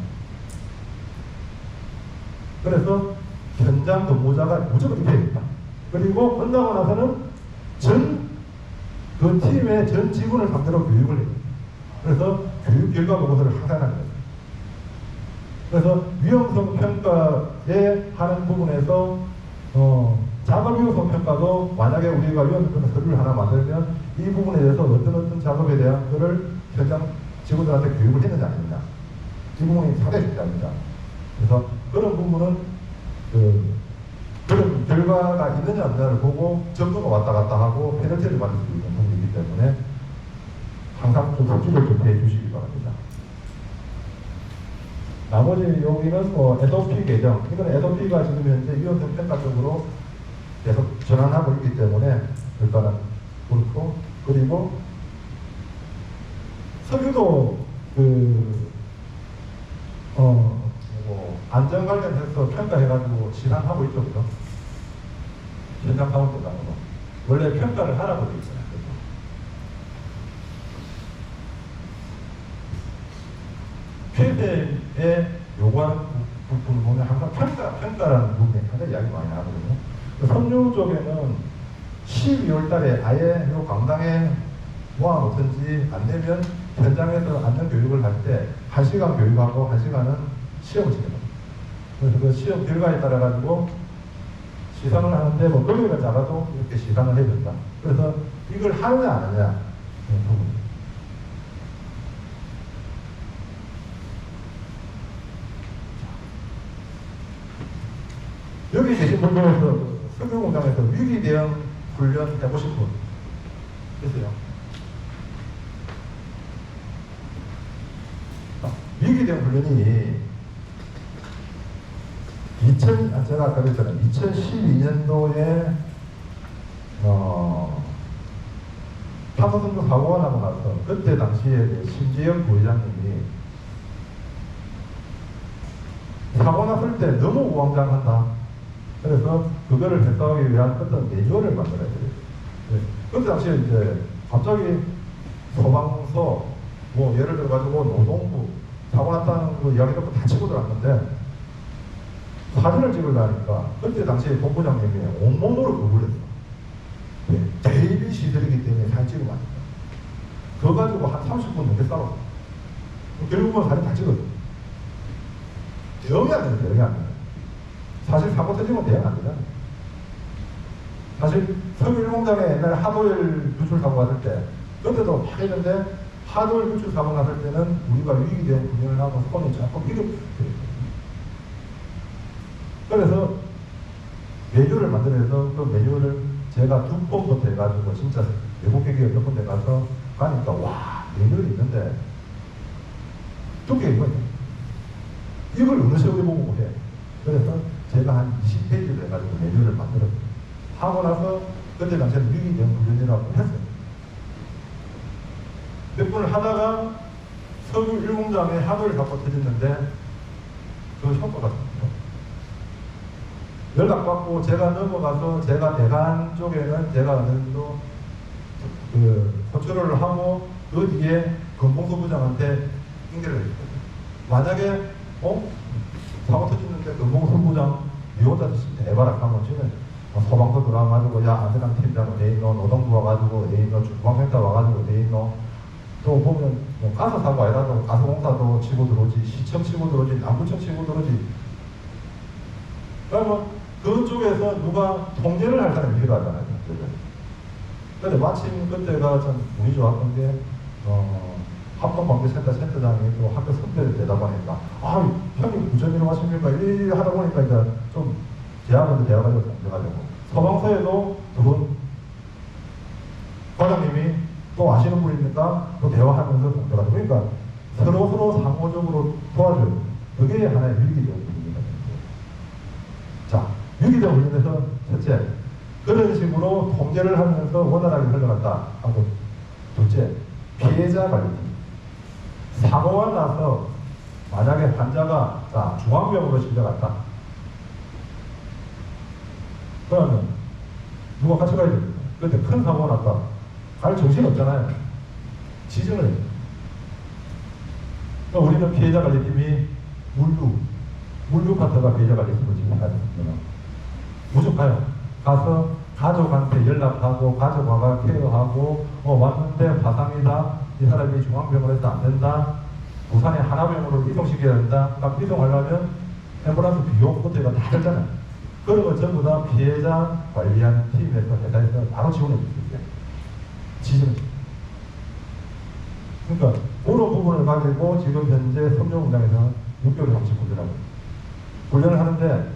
그래서 현장 근무자가 무조건 이렇게 됩니다. 그리고 끝나고 나서는 그 팀의 전 직원을 상대로 교육을 해요. 그래서 교육 결과 보고서를 항상 하는 거예요. 그래서 위험성 평가에 하는 부분에서 작업 위험성 평가도 만약에 우리가 위험성 서류를 하나 만들면 이 부분에 대해서 어떤 작업에 대한 거를 현장 직원들한테 교육을 했느냐 아니냐, 이 부분이 상당히 중요합니다. 그래서 그런 부분은 결과가 있느냐 없느냐를 보고 정도가 왔다 갔다 하고 페널티를 받을 수 있는 부분이기 때문에 항상 좀 속지를 좀 해주시기 바랍니다. 나머지 여기는 뭐 SOP 계정, 이건 SOP가 지금 현재 위원회 평가 쪽으로 계속 전환하고 있기 때문에 일단은 그렇고, 그리고 석유도 안전 관련해서 평가해가지고 진행하고 있죠, 그죠? 현장 사원들하고 원래 평가를 하라고 돼 있어요. 피해자에 요구하는 부분을 보면 항상 평가라는 부분에 상당히 이야기 많이 나거든요. 섬유 쪽에는 12월 달에 아예 요 강당에 모아놓든지 안 되면 현장에서 안전 교육을 할 때 1시간 교육하고 1시간은 시험을 치는 그래서 그 시험 결과에 따라 가지고 시상을 하는데 뭐 금액을 작아도 이렇게 시상을 해야 된다. 그래서 이걸 하느냐 안 하느냐 부분. 여기 계신 분 중에서 석유공장에서 위기 대응 훈련 해보신 분 계세요? 위기 대응 훈련이 제가 아까 그랬잖아요. 2012년도에 파도선도 사고가 나고 나서 그때 당시에 심재영 부회장님이 사고 났을 때 너무 우왕좌왕한다. 그래서 그거를 해소하기 위한 어떤 매뉴얼을 만들어야 돼요. 네. 그때 당시에 이제 갑자기 소방서 뭐 예를 들어 가지고 노동부 사고 났다는 그 이야기 듣고 다 치고 들어왔는데 사진을 찍으려니까 그때 당시에 본부장님이 온몸으로 거부했어. 네. 데이비 시들이기 때문에 사진 찍으면 안 된다. 그거 가지고 한 30분 넘게 싸웠어. 결국은 사진 다 찍었어. 대응이 안 되는 대응이 안 돼. 사실 사고 터지면 대응 안 되잖아요. 사실 석유공장에 옛날에 하도열 유출 사고 갔을 때 그때도 막 했는데 하도열 유출 사고 났을 때는 우리가 위기 대응 훈련을 하고 손이 자꾸 이렇게 그래서 매뉴얼을 만들어서 그 매뉴얼을 제가 2번부터 해가지고 진짜 외국 회계 몇 군데 가서 가니까 와 매뉴얼이 있는데 두께 이거예요. 이걸 어느 세월에 보고 해. 그래서 제가 한 20페이지를 해가지고 매뉴얼을 만들었어요. 하고 나서 그때 당시에는 위기 대응 훈련이라고 했어요. 몇 분을 하다가 석유 1공장에 하도를 갖고 터졌는데 그 효과가 좋죠. 연락받고 제가 넘어가서 제가 대관 쪽에는 제가 어느 정도 컨트롤을 하고 그 뒤에 건봉소 부장한테 인계를 했거든요. 만약에 사고 터졌는데 건봉소 부장 니 혼자 대바락 하면 지금 소방서 들어와가지고 야 안전한 팀장 내 있노 노동부 와가지고 내 있노 중공센터 와가지고 내 있노 또 보면 뭐 가스 사고 아니라도 가스공사도 치고 들어오지 시청 치고 들어오지 남부청 치고 들어오지 그러면 그쪽에서 누가 통제를 할 사람이 필요하잖아요. 근데 마침 그때가 참 운이 좋았던 게 합동관계센터 센터장이 또 학교 선배를 되다 보니까 형님 무슨 일을 하십니까? 이 하다 보니까 이제 좀 제하고도 대화가지고 통제가지고 소방서에도 두 분 과장님이 또 아시는 분이니까 또 대화하면서 통제가지고 그러니까 서로 상호적으로 도와줘요. 그게 하나의 위기죠. 자, 위기적 훈련에서 첫째, 그런 식으로 통제를 하면서 원활하게 흘러간다 하고 둘째, 피해자 관리팀. 사고가 나서 만약에 환자가 중앙병원으로 실려갔다. 그러면 누가 같이 가야 됩니다. 그런데 큰 사고가 났다. 갈 정신이 없잖아요. 지정을 해요. 그러니까 우리는 피해자 관리팀이 물류 파트가 피해자 관리팀을 지정하거든요. 무조건 가요. 가서 가족한테 연락하고 가족과 케어하고 왔는데 화상이다. 이 사람이 중앙병원에서 안 된다. 부산의 하나병원으로 이송시켜야 된다. 그럼 이송하려면 앰뷸런스 비용 호텔가 다 들잖아요. 그런 거 전부 다 피해자 관리한 팀에서 회사에서 바로 지원해 줄 수 있어요. 지정. 그러니까 그런 부분을 가지고 지금 현재 섬유공장에서 6개월 정식 훈련하고 훈련을 하는데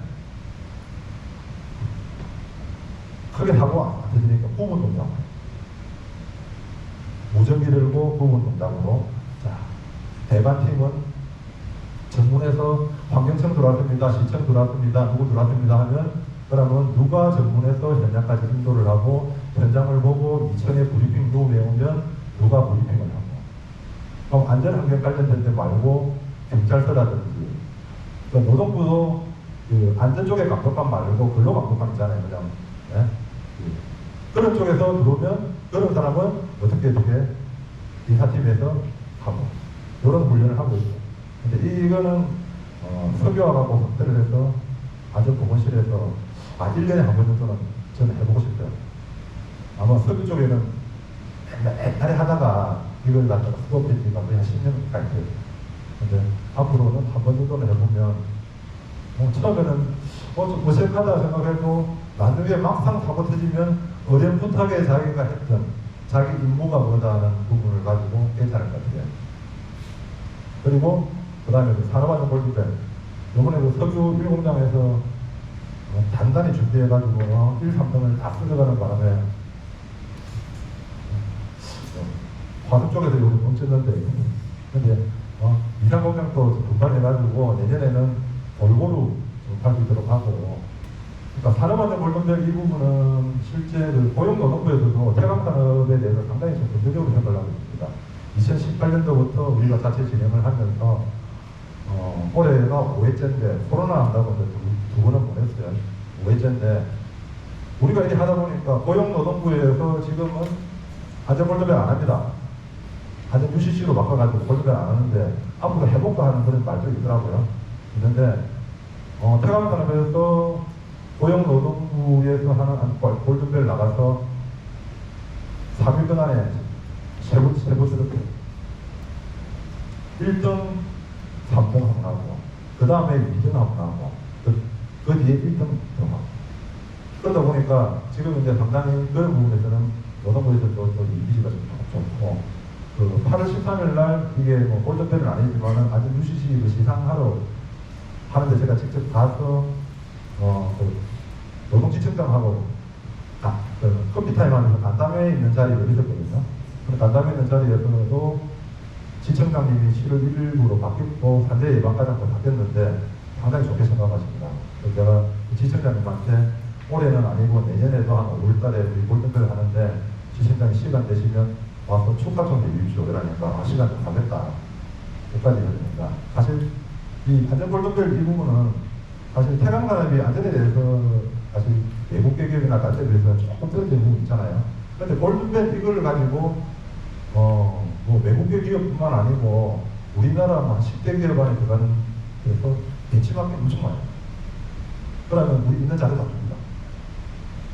크게 사고 안 터지니까 부분 동작으로. 무전기 들고 부분 동작으로. 자, 대관팀은 정문에서 환경청 들어왔습니다. 시청 들어왔습니다. 누구 들어왔습니다 하면 그러면 누가 정문에서 현장까지 인도를 하고 현장을 보고 2층에 브리핑 룸에 오면 누가 브리핑을 하고. 그럼 안전환경 관련된 데 말고 경찰서라든지 그 노동부도 그 안전 쪽에 감독관 말고 근로 감독관 있잖아요. 그냥 네? 그런 쪽에서 들어오면 그런 사람은 어떻게 이사팀에서 하고 이런 훈련을 하고 있어요. 근데 이거는 석유화하고 확대를 해서 안전보건실에서 1년에 한 번 정도는 저는 해보고 싶어요. 아마 석유 쪽에는 옛날에 하다가 이걸 갖다가 수업한 지가 거의 한 10년 가까이 돼요. 근데 앞으로는 한 번 정도는 해보면 처음에는 좀 어색하다 생각해도 나중에 막상 사고 터지면 어렴풋하게 자기가 했던 자기 임무가 뭐다 하는 부분을 가지고 괜찮을 것 같아요. 그리고 그 다음에 산업안전 골드벨 이번에 그 석유 1공장에서 단단히 준비해가지고 1, 3등을 다 쓸어가는 바람에 화수 쪽에서 요즘 멈췄는데 근데 이산공장도 분발해가지고 내년에는 골고루 할 수 있도록 하고 그러니까 산업안전 골든벨 이 부분은 실제 그 고용노동부에서도 태광산업에 대해서 상당히 좀 긍정적으로 생각을 하고 있습니다. 2018년도부터 우리가 자체 진행을 하면서 올해가 5회째인데 코로나 한다고 두 번은 보냈어요. 5회째인데 우리가 이렇게 하다 보니까 고용노동부에서 지금은 안전골든벨 안 합니다. 안전 UCC로 바꿔가지고 골든벨 안 하는데 앞으로 해볼까 하는 그런 말도 있더라고요. 있는데 태광산업에서 고용노동부에서 하는 골든벨 나가서 3일 동안에 세부 이렇게 1등 3등 한번 하고 그 다음에 2등 한번 하고 그 뒤에 1등 더 하고 그러다 보니까 지금 이제 상당히 그런 부분에서는 노동부에서도 또 이미지가 좀 좋고 그 8월 13일 날 이게 뭐 골든벨은 아니지만은 아직 UCC 그 시상하러 하는데 제가 직접 가서 그 노동지청장하고 그 커피타임 하면서 간담회에 있는 자리에 있었거든요. 근데 간담회 있는 자리에서도 지청장님이 7월 1일부로 바뀌고 산재 예방과장도 바뀌었는데 상당히 좋게 생각하십니다. 그래서 제가 지청장님한테 올해는 아니고 내년에도 한 5월달에 우리 골든벨 하는데 지청장이 시간 되시면 와서 축하 좀 해주십시오. 그러니까 시간 좀 가겠다. 여기까지 해드립니다. 사실 이 안전 골든벨 이 부분은 사실 태광산업이 안전에 대해서 사실 외국 기업이나 다른 데 비해서 조금 떨어진 부분 있잖아요. 그런데 골든벨 이걸 가지고 뭐 외국 기업뿐만 아니고 우리나라 한 10대 기업 안에 들어가는 그래서 벤치마킹 엄청 많아요. 그러면 우리 있는 자리가 없습니다.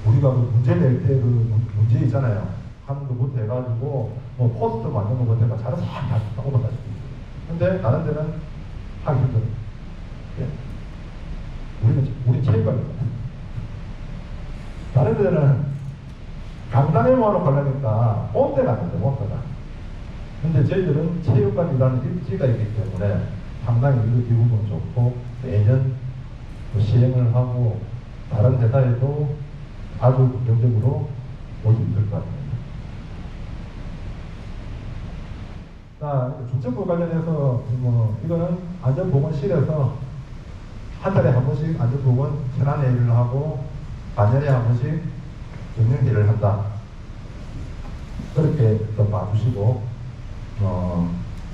우리가 그 문제 낼 때 그 문제 있잖아요. 하는 것부터 해가지고 뭐 포스터 만드는 것부터 해가 잘해서 다 오버다 시키고 있어요. 근데 다른 데는 하기 힘들어요. 예. 우리 체육관입니다. 다른 데는 강단에 모아놓고 하려니까 온 데가 안 돼요, 온 데가. 근데 저희들은 체육관이라는 입지가 있기 때문에 상당히 이 부분은 좋고 매년 시행을 하고 다른 회사에도 아주 긍정적으로 볼 수 있을 것 같습니다. 자, 주점부 관련해서 이거는 안전보건실에서 한 달에 한 번씩 안전보건 현안회의를 하고 반년에 한 번씩 경영회의를 한다. 그렇게 좀 봐주시고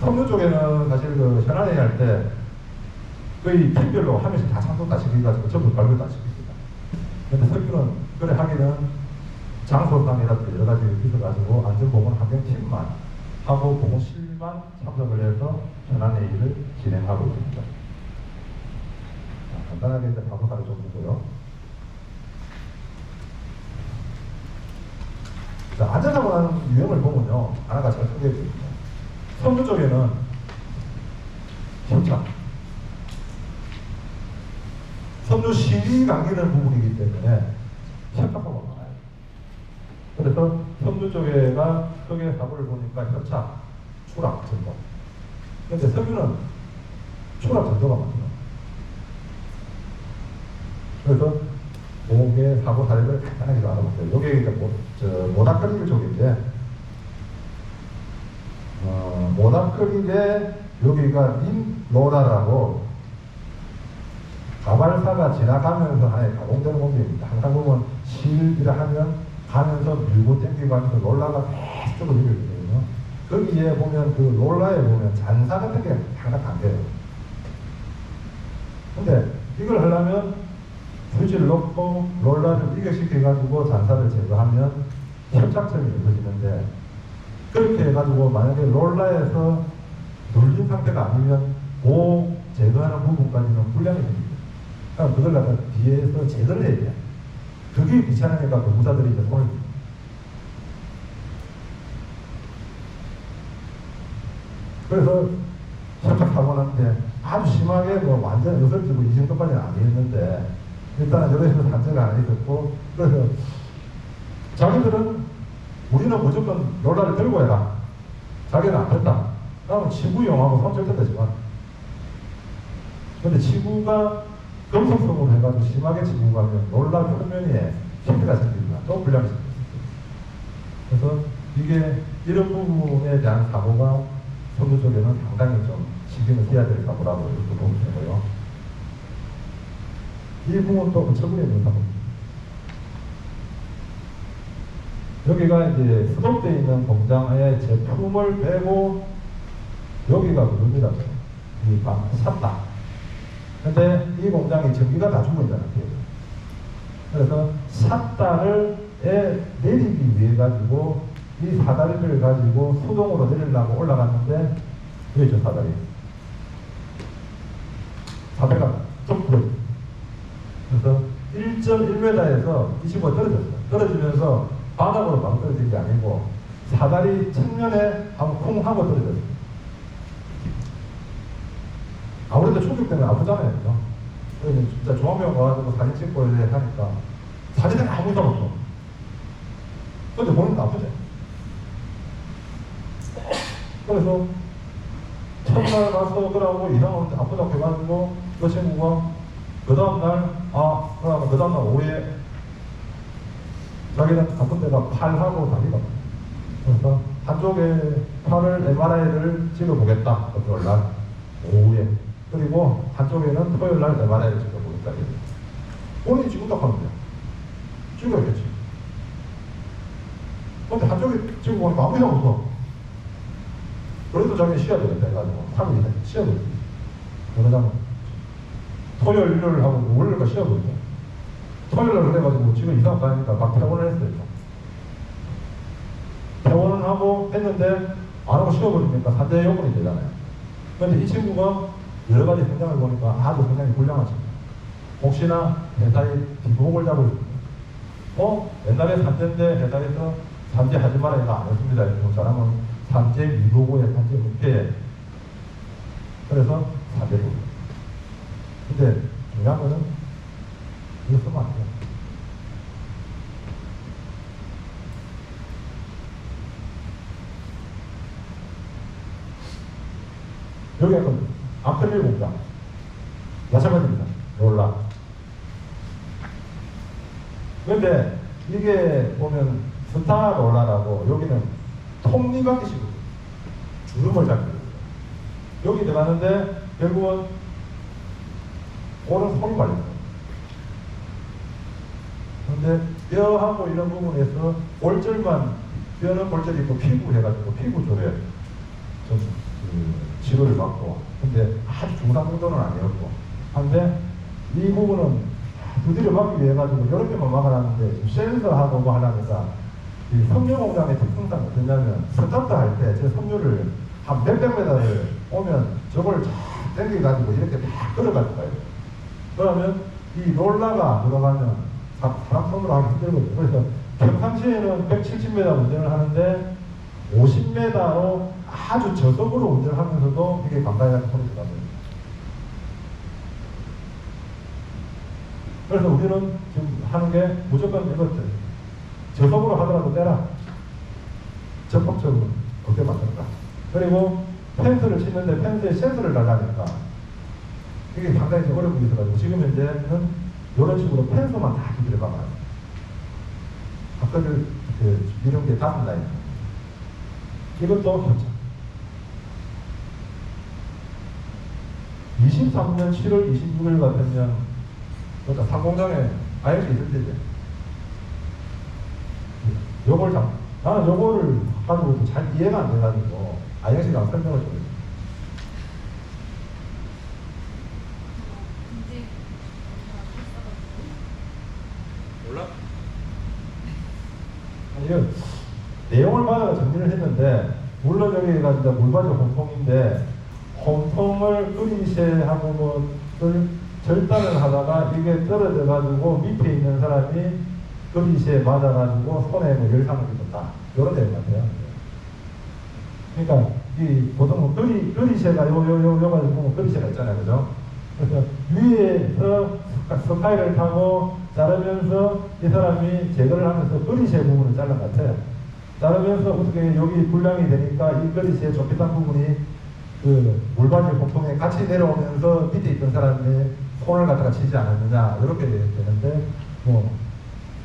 석유 쪽에는 사실 그 현안회의 할 때 거의 팀별로 한 명씩 다 참석 다 시키가지고 전부 발표 다 시킵니다. 근데 석유는 그래 하기는 장소상이라든지 여러 가지 있어가지고 안전보건 환경팀만 하고 보건실만 참석을 해서 현안회의를 진행하고 있습니다. 간단하게 일단 답변을 좀 보고요. 자, 안전사고 나는 유형을 보면요. 하나가 잘 소개해 드립니다. 석유 쪽에는 협착. 석유 시위 감기는 부분이기 때문에 협착사고가 많아요. 그래서 석유 쪽에가 크게 사고를 보니까 협착, 추락, 전도. 그런데 석유는 추락, 전도가 많아요. 그래서 그게 사고 사례를 간단하게 좀 알아볼게요. 여기 이제 모닥크릴 쪽인데, 모닥크릴에 여기가 임로라라고 가발사가 지나가면서 하나의 가공되는 공기입니다. 항상 보면 실이라 하면 가면서 밀고 땡기고 하면서 롤러가 계속 밀거든요. 거기에 보면 그 롤러에 보면 잔사 같은 게 항상 담겨요. 근데 이걸 하려면 휴지를 넣고 롤러를 이격시켜가지고 잔사를 제거하면 협착점이 이루어지는데, 그렇게 해가지고 만약에 롤러에서 눌린 상태가 아니면 그 제거하는 부분까지는 불량이 됩니다. 그럼 그걸 갖다 뒤에서 제거를 해야 돼요. 그게 귀찮으니까 근무사들이 이제 손을 듭니다. 그래서 협착 사고 났는데 아주 심하게 뭐 완전 요설지고 이 정도까지는 아니었는데, 일단은 여기서 단체가 하나 있었고, 그래서 자기들은 우리는 무조건 롤러를 들고 해라. 자기는 안 했다. 그러면 치구용하고 손절됐다지만, 근데 치구가 금속성으로 해가지고 심하게 치고 가면 롤러 표면에 힌트가 생깁니다. 또 불량이 생깁니다. 그래서 이게 이런 부분에 대한 사고가 선두 쪽에는 상당히 좀 신경을 써야 될 사고라고 이렇게 보면 되고요. 이 부분도 어처구니 없는 사고입니다. 여기가 이제 스톱되어 있는 공장의 제품을 빼고 여기가 그겁니다. 이 방 샀다. 근데 이 공장이 전기가 다 죽어 있는 상태예요. 그래서 샀다를 내리기 위해 가지고 이 사다리를 가지고 수동으로 내리려고 올라갔는데, 여기 있죠, 사다리. 사다리가 좀 부러졌어요. 그래서 1.1m에서 25 떨어졌어요. 떨어지면서 바닥으로 바로 떨어진 게 아니고 사다리 측면에 한번 쿵 하고 떨어졌어요. 아무래도 충격 때문에 아프잖아요. 그죠? 그래서 진짜 조합병 와가지고 사진 찍고 하니까 사진은 아무 이상 없어. 근데 본인도 아프죠? 그래서 첫날 가서 그러고 이상 없는데 아프다고 해가지고 그 친구가 그 다음날, 그러면 그 다음날 오후에 자기는 아픈 데가 팔하고 다리가. 그래서 한쪽에 팔을 MRI를 찍어보겠다. 토요일날 오후에. 그리고 한쪽에는 토요일날 MRI를 찍어보겠다. 본인이 찍었다고 하는데 찍어야겠지. 근데 한쪽에 찍어보니까 아무 이상 없어. 그래도 자기는 쉬어야 되겠다 해가지고 3일 쉬어야 되겠지. 그러자면 토요일, 일요일 하고 월요일까 쉬어야 되겠다. 토요일날 그래가지고 지금 이상 가니까 막 퇴원을 했어요. 퇴원을 하고 했는데 안 하고 쉬어버리니까 산재 요건이 되잖아요. 그런데 이 친구가 여러 가지 성장을 보니까 아주 굉장히 훌륭하십니다. 혹시나 회사에 뒷목을 잡고 있습니다. 옛날에 산재인데 회사에서 산재 하지 마라 이거 안 했습니다. 이 사람은 산재 미보고에 산재 은폐에. 그래서 산재고. 근데 중요한 거는 이거 쓰면 안 돼요. 여기 약간 아크릴 공장 마찬가지입니다. 롤라. 근데 이게 보면 스타 롤라라고 여기는 톱니바퀴식으로 주름을 잡고 여기 들어가는데 결국은 오른 손이 말려요. 근데 뼈하고 이런 부분에서 골절만, 뼈는 골절이 있고 피부 해가지고 피부 쪽에 좀 치료를 받고, 근데 아주 중상 정도는 아니었고, 근데 이 부분은 두드려 막기 위해 가지고 이렇게만 막아놨는데 센서하고 뭐 하려니까 이 섬유 공장의 특성상 어떠냐면 스타트 할 때 제 섬유를 한 몇백 메다를 오면 저걸 쫙 당겨가지고 이렇게 다 끌어갈 거예요. 그러면 이 롤러가 들어가면 사람 손으로 하기 힘들거든요. 그래서 평상시에는 170m 운전을 하는데 50m로 아주 저속으로 운전하면서도 이게 감당하는 소리가 나요. 그래서 우리는 지금 하는 게 무조건 이것들 저속으로 하더라도 떼라. 적극적으로 그렇게 만든다. 그리고 펜스를 치는데 펜스에 센서를 달라니까 이게 상당히 어려운 게 있어가지고 지금 현재는 이런 식으로 펜서만 다 들어가면 아까를 이런 게 5라인. 이것도 현장. 23년 7월 26일 같으면 그러니까 상공장에 IX 있을 때죠. 나는 요거를 가지고 잘 이해가 안 돼가지고 IX랑 설명을 좀 해요. 몰라? 아니요. 내용을 받아서 정리를 했는데, 물론 여기가 이제 물바지 혼통인데, 혼통을 끓이시하고 뭐를 절단을 하다가 이게 떨어져가지고 밑에 있는 사람이 끓이시에 맞아가지고 손에 뭐 열상을 입었다. 이런 내용 같아요. 그러니까 이 보통 끓이시가 요 가지고 끓이시가 있잖아요, 그죠? 그래서 위에서 스파이를 타고 자르면서 이 사람이 제거를 하면서 끓이시의 부분을 잘란 것 같아요. 자르면서 어떻게 여기 분량이 되니까 이 끓이시의 좁깃한 부분이 그 물바지 보통에 같이 내려오면서 밑에 있던 사람의 손을 갖다가 치지 않았느냐 이렇게 되는데 뭐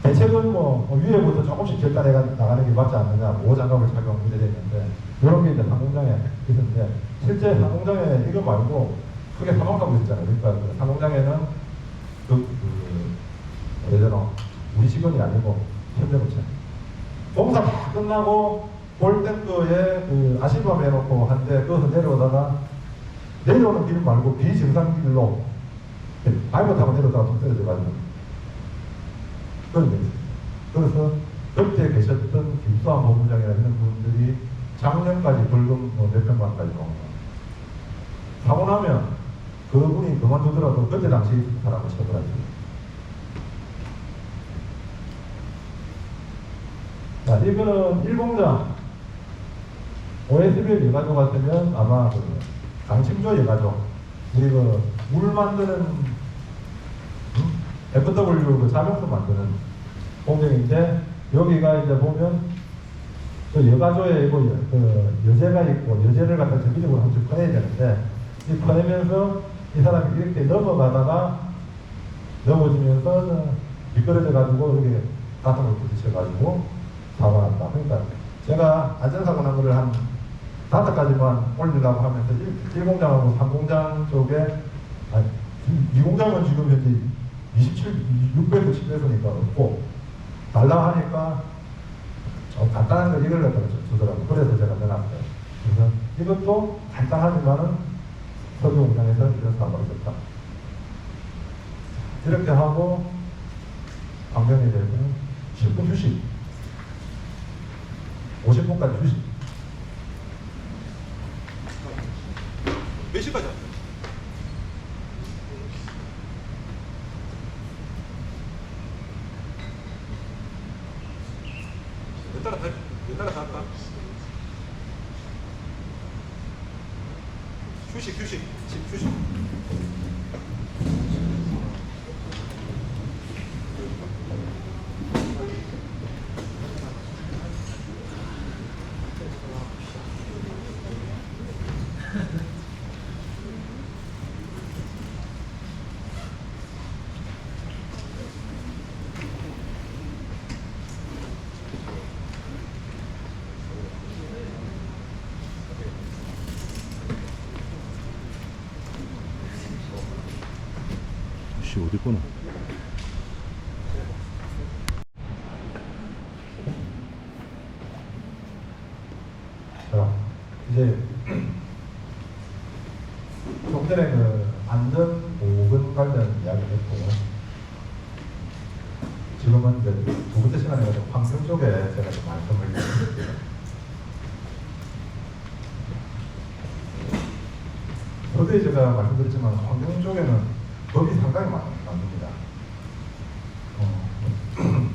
대책은 뭐 위에부터 조금씩 절단해 나가는 게 맞지 않느냐 보호장갑을 착용 문제되는데 이런 게 이제 상공장에 있는데 실제 상공장에 이거 말고 크게 사망하고 있잖아요. 그러니까 그 상공장에는 예전에 우리 직원이 아니고 현대부채 공사 다 끝나고 볼탱크에 그 아시밤 해놓고 한데 거기서 내려오다가 내려오는 길 말고 비정상길로 바이브 타고 내려오다가 좀 떨어져가지고 그런 게 있어요. 그래서 그때 계셨던 김수환 본부장이나 이런 분들이 작년까지 벌금 뭐 몇 평만까지 사고 나면 그분이 그만두더라도 그때 당시 사람을 처벌하죠. 자, 이거는 일공장 OSB 예가족 같으면 아마 그 강침조 예가족 우리 그 물 만드는 FW 그 자명수 만드는 공장인데 여기가 이제 보면 그 여가조에 이거 그 여제가 있고 여제를 갖다 정기적으로 한 줄 꺼내야 되는데 이 꺼내면서 이 사람이 이렇게 넘어가다가 넘어지면서 미끄러져 가지고 이렇게 가슴을 부딪혀-가지고 사고가 났다. 그러니까 제가 안전사고 난 거를 한 5가지만 올리려고 하면서 1공장하고 3공장 쪽에 2공장은 지금 현재 6배수 10배수니까 없고 달라 하니까 간단한 거 이걸 갖다가 주더라고요. 그래서 제가 내놨어요. 그래서 이것도 간단하지만은 석유 공장에서 이런 사고가 있었다. 이렇게 하고 방병에 대해서는 10분 휴식 50분까지 휴식. 몇 시까지 왔어요? 몇 달에 다 할까? 휴식. 어디 거나? 자, 이제 좀 전에 그 안전보건 관련 이야기를 했고 지금은 이제 두 번째 시간에 환경 쪽에 제가 좀 말씀을 드릴게요. 서두에 제가 말씀드렸지만 환경 쪽에는 법이 상당히 많습니다.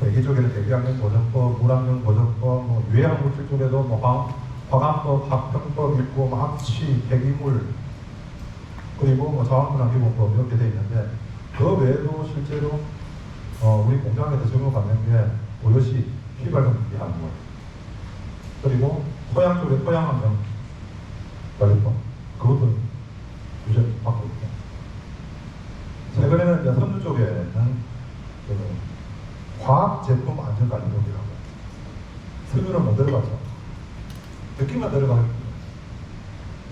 대기 쪽에는 대기환경 보전법, 물환경 보전법, 뭐 유해물질 쪽에도 뭐 화관법, 화평법 있고, 뭐 합치, 폐기물, 그리고 뭐 자원분할 기본법 이렇게 돼 있는데 그 외에도 실제로 우리 공장에서 적용받는 게 오요시 휘발성 비한물, 그리고 토양 쪽에 토양환경 관리법 그것도 규제 받고 있고. 최근에는 이제 선주 쪽에는 화학제품 안전관리법이라고. 석유는 못 들어가죠. 듣기만 들어가겠죠.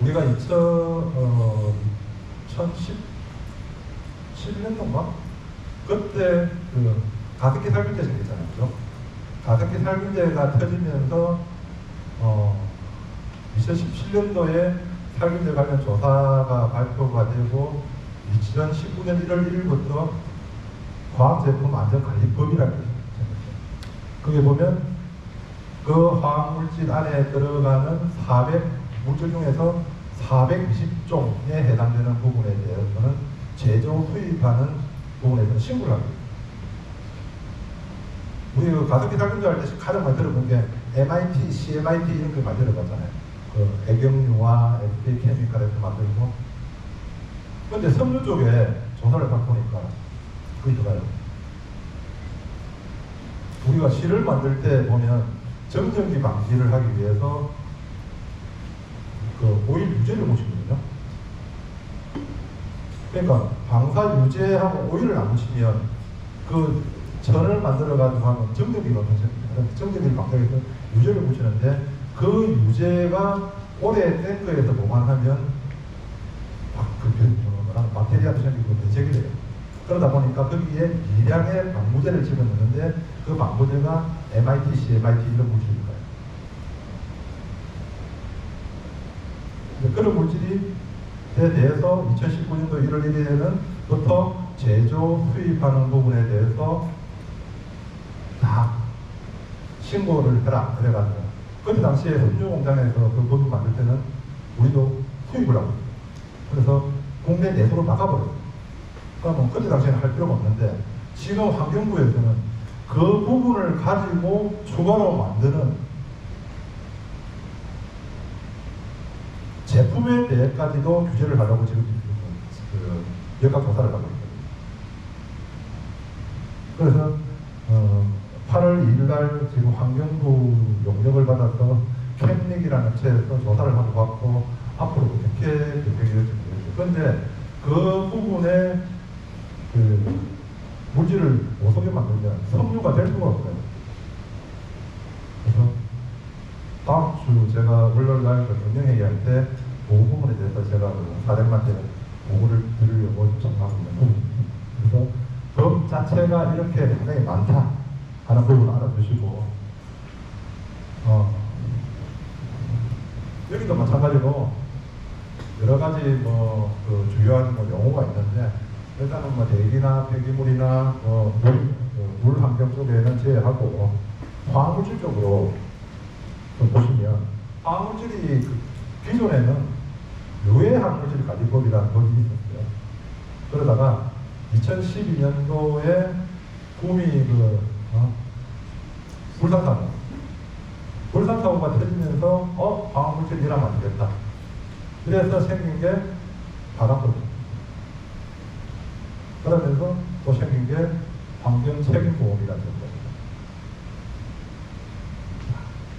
우리가 2017년도인가? 그때 그 가습기 살균제 생겼잖아요. 그죠? 가습기 살균제가 터지면서 2017년도에 살균제 관련 조사가 발표가 되고 2019년 1월 1일부터 화학제품 안전관리법이라는 게 생겼어요. 거기 보면 그 화학물질 안에 들어가는 물질 중에서 420종에 해당되는 부분에 대해서는 제조 수입하는 부분에서는 신고를 합니다. 우리 그 가습기 살균제 할 때 가장 많이 들어본 게 MIT, CMIT 이런 거 많이 들어봤잖아요. 그 애경유와 SK 케미칼에서 만들고. 근데 섬유 쪽에 조사를 해보니까 그게 들어가요. 우리가 실을 만들 때 보면 정전기 방지를 하기 위해서 그 오일 유제를 묻히거든요. 그러니까 방사 유제하고 오일을 안 묻히면 그 전을 만들어가지고 하면 정전기가 발생합니다. 정전기를 방지하기 위해서 유제를 묻히는데 그 유제가 오래 탱크에서 보관하면 박테리아도 생기고 대책이 돼요. 그러다 보니까 거기에 미량의 방부제를 집어넣는데 그 방부제가 MIT, CMIT 이런 물질일 거예요. 그런 물질에 대해서 2019년도 1월 1일에는부터 제조, 수입하는 부분에 대해서 다 신고를 해라 그래가지고 그때 당시에 섬유공장에서 그 법을 만들 때는 우리도 수입을 하고 그래서 국내 내수로 나가버려요. 그러면 그때 당시에는 할 필요가 없는데 지금 환경부에서는 그 부분을 가지고 추가로 만드는 제품에 대해까지도 규제를 하려고 지금 그 역학 조사를 하고 있거든요. 그래서 8월 2일날 지금 환경부 용역을 받아서 캠릭이라는 업체에서 조사를 하고 왔고 앞으로 어떻게 결정이 될지 모르겠어요. 그런데 그 부분에 그 물질을 못 속에 만들면 섬유가 될 수가 없어요. 그래서 다음 주 제가 월요일날 경영회의 할 때 그 부분에 대해서 제가 사장님한테 보고를 드리려고 정하고 있는 부분입니다. 그래서 법 자체가 이렇게 상당히 많다 하는 부분을 알아두시고 여기도 마찬가지로 여러 가지 그 주요한 용어가 있는데 일단은 대기나 폐기물이나 물 환경 쪽에는 제외하고 화학물질 쪽으로 보시면 화학물질이 기존에는 유해 화학물질 관리법이라는 법이 있었어요. 그러다가 2012년도에 붐이 불산사고가 터지면서 화학물질 이러면 안 되겠다. 그래서 생긴 게 바람법입니다. 그러면서 또 생긴 게 환경책임보험이라는 겁니다.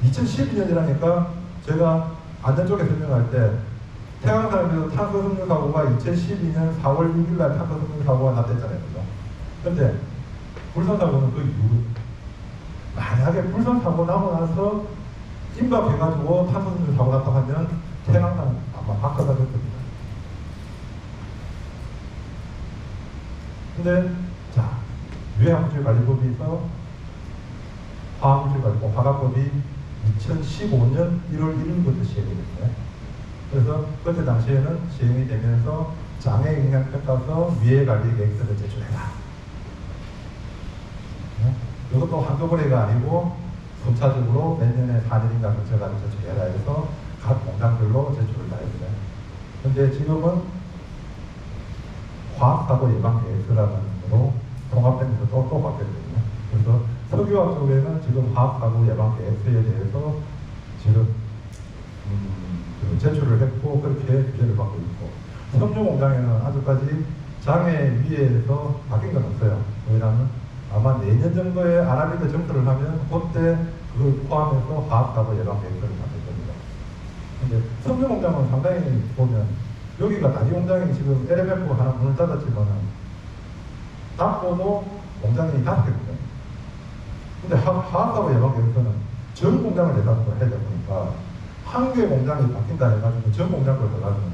2012년이라니까 제가 안전 쪽에 설명할 때 태양산에서 탄소섬유 사고가 2012년 4월 6일날 탄소섬유 사고가 났댔잖아요. 그죠? 근데 불산사고는 그 이후 만약에 불산사고 나고 나서 임박해가지고 탄소섬유 사고 났다고 하면 태양산 아마 악화가 될 겁니다. 근데 자 유해화물질 관리법이 있어 화학물질 관리법 화학법이 2015년 1월 1일부터 시행이 됐어요. 그래서 그때 당시에는 시행이 되면서 장애 영향 평가서 위해 관리 계획서를 제출해라. 이것도 한꺼번에가 아니고 순차적으로 몇 년에 4년인가 거쳐가지고 제출해라 해서 각 공장별로 제출을 다 했어요. 근데 지금은 화학사고 예방 계획서라는 것으로 통합되면서 또 바뀌었거든요. 그래서 석유화 쪽에는 지금 화학사고 예방 계획서에 대해서 지금 제출을 했고 그렇게 규제를 받고 있고 섬유 공장에는 아직까지 장애 위에서 바뀐 건 없어요. 왜냐하면 아마 내년 정도에 아라비드 정도를 하면 그때 그걸 포함해서 화학사고 예방 계획서를 만들 겁니다. 근데 섬유 공장은 상당히 보면 여기가 단위 공장이 지금 LMF가 하나 문을 닫았지만은 닫고도 공장이 5개거든요. 근데 화학하고 예방계획서는 전 공장을 대상으로 해야 되니까 한 개 공장이 바뀐다 해가지고 전 공장을 들어가면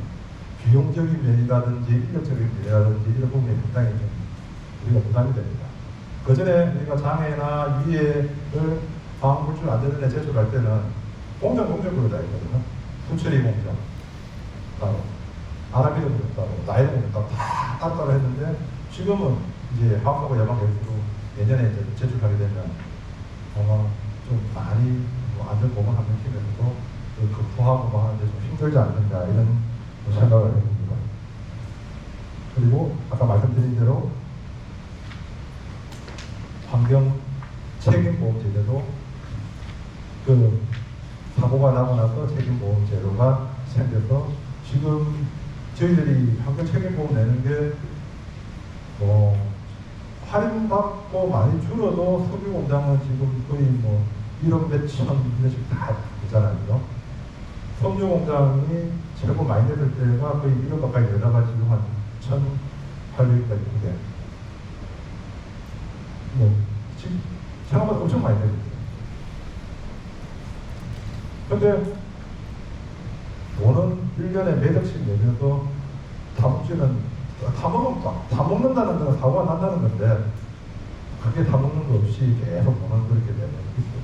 비용적인 면이라든지 인력적인 면이라든지 이런 부분이 굉장히 좀 우리가 부담이 됩니다. 그 전에 우리가 장애나 위해를 화학물질 안전에 제출할 때는 공정별로 다 있거든요. 수처리 공정 따로, 아라비드 공정 따로, 나이드 공정 따로 다 따로따로 했는데 지금은 이제 화학하고 예방계획서로 예전에 이제 제출하게 되면 아마 좀 많이 안전보건 환경팀에서도 검토하고 뭐 하는데 좀 힘들지 않는가 이런 생각을 해봅니다. 그리고 아까 말씀드린 대로 환경 책임보험 제도도 그 사고가 나고 나서 책임보험 제도가 생겨서 지금 저희들이 환경 책임보험 내는 게 할인받고 많이 줄어도 석유 공장은 지금 거의 1억 몇천 몇씩 다 있잖아요. 석유 공장이 최고 많이 됐을 때가 거의 1억 가까이 되다가 지금 한 1,800까지 돼. 지금 생각보다 엄청 많이 되고 있어요. 근데 돈은 1년에 몇 억씩 내면서 다 먹는다는 건 사고가 난다는 건데 그게 다 먹는 거 없이 계속 돈을 그렇게 내는 게 있어요.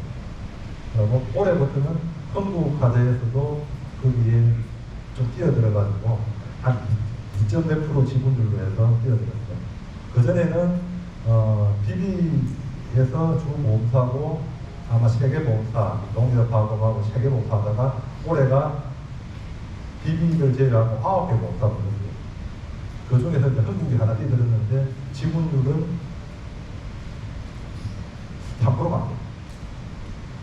그리고 올해부터는 흥국화재에서도 거기에 좀 뛰어들어가지고 한 2.몇% 지분율로 해서 뛰어들었어요. 그전에는 DB에서 주보험사고 아마 세계보험사, 농협하고하고 세계보험사 하다가 올해가 DB를 제외하고 9개 보험사가 있어요. 그 중에서 이제 흥국이 하나 뛰어들었는데 지분율은 3%가 안 돼요.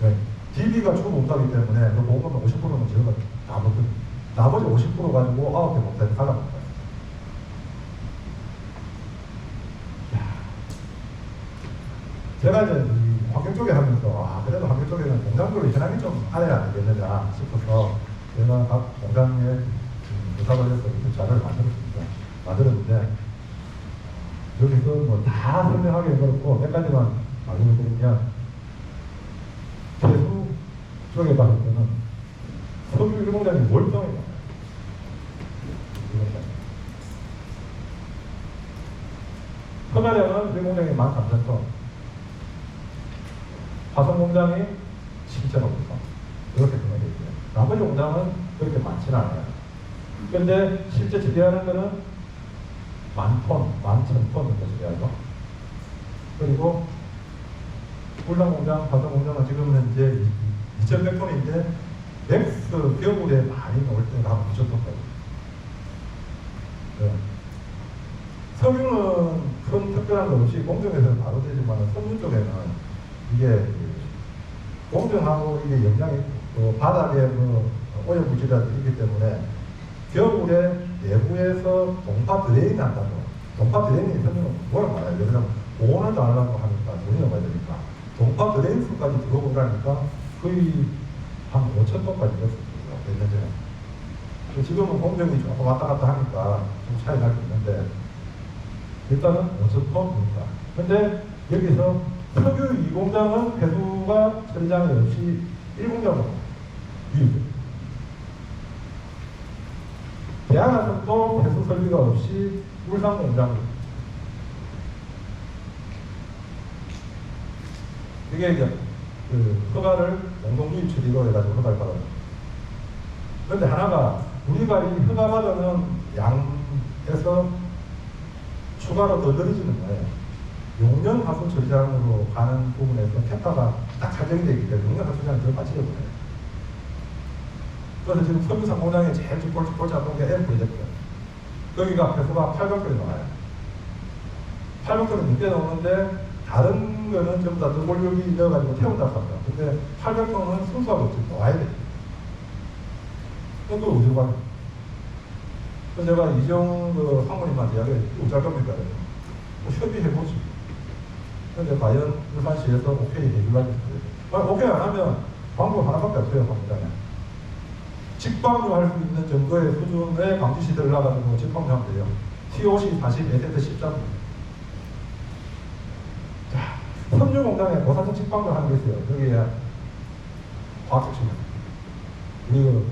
네. DB가 주보험사이기 때문에 그 보험은 50%는 제가 다 먹거든요. 나머지 50% 가지고 9개 보험사에 갈라먹어요. 제가 이제 이 환경 쪽에 하면서 그래도 환경 쪽에는 공장별로 현황이 좀 알아야 되겠느냐 싶어서 제가 각 공장에 조사를 해서 자료를 만들었는데 여기서 다 설명하기 어렵고 몇 가지만 말씀을 드리면 폐수 쪽에 봤을 때는 석유 1공장이 월등해요. 흑화량은 1공장이 13,000톤, 화성공장이 7,500톤 이렇게 정해져 있어요. 나머지 공장은 그렇게 많지는 않아요. 근데 실제 지배하는 거는 10,000톤, 11,000톤 정도 지배하죠. 그리고 울산공장, 화성공장은 지금은 이제 2,100톤인데 맥스 겨울에 많이 나올 때가 한 9,000톤까지. 네. 석유는 큰 특별한 거 없이 공정에서는 바로 되지만 석유 쪽에는 이게 공정하고 이게 영향이 바닥에 오염물질이 있기 때문에 겨울에 내부에서 동파 드레인 한다고. 동파 드레인이 석유는 뭐라고 말해요? 왜냐면 보온을 더 하려고 하니까 돈이 나가야 되니까 동파 드레인 수까지 들어오라니까 거의 한 5,000톤까지 됐었어요. 몇 년 전에. 지금은 공정이 조금 왔다 갔다 하니까 좀 차이 날 수 있는데 일단은 5,000톤입니다. 근데 여기서 석유 2공장은 폐수가 처리장이 없이 1공장으로 유입돼요. 대한항공도 폐수 설비가 없이 울산공장으로. 이게 이제 허가를 공동유입 처리로 해가지고 허가를 받아요. 그런데 하나가 우리가 이 허가 받는 양에서 추가로 더 늘어지는 거예요. 용년 하수 처리장으로 가는 부분에서 캐파가 딱 설정되어 있기 때문에 용년 하수 처리장이 더 맞춰져버려요. 그래서 지금 석유산 공장에 제일 꼴찌 잡은 게 M 프로젝트. 거기가 폐수가 800톤이 나와요. 800톤이 늦게 나오는데 다른 거는 전부 다 등골육이 넣어가지고 태운다고 합니다. 근데 800톤은 순수하게 없이 나와야 돼요. 그건 어디로 가요? 그래서 제가 이정 상무님한테 이야기를 어쩔 겁니까? 협의해보지. 근데 과연 울산시에서 오케이 해주려고 했어요. 오케이 안 하면 방법 하나밖에 없어요, 공장에. 직방류할 수 있는 정도의 수준의 방지시설을 놔가지고 직방류하면 돼요. TOC 40, 에센트 10장. 자, 섬유공장에 고사정 직방을 하는 게 있어요. 여기에 과학적 측면. 우리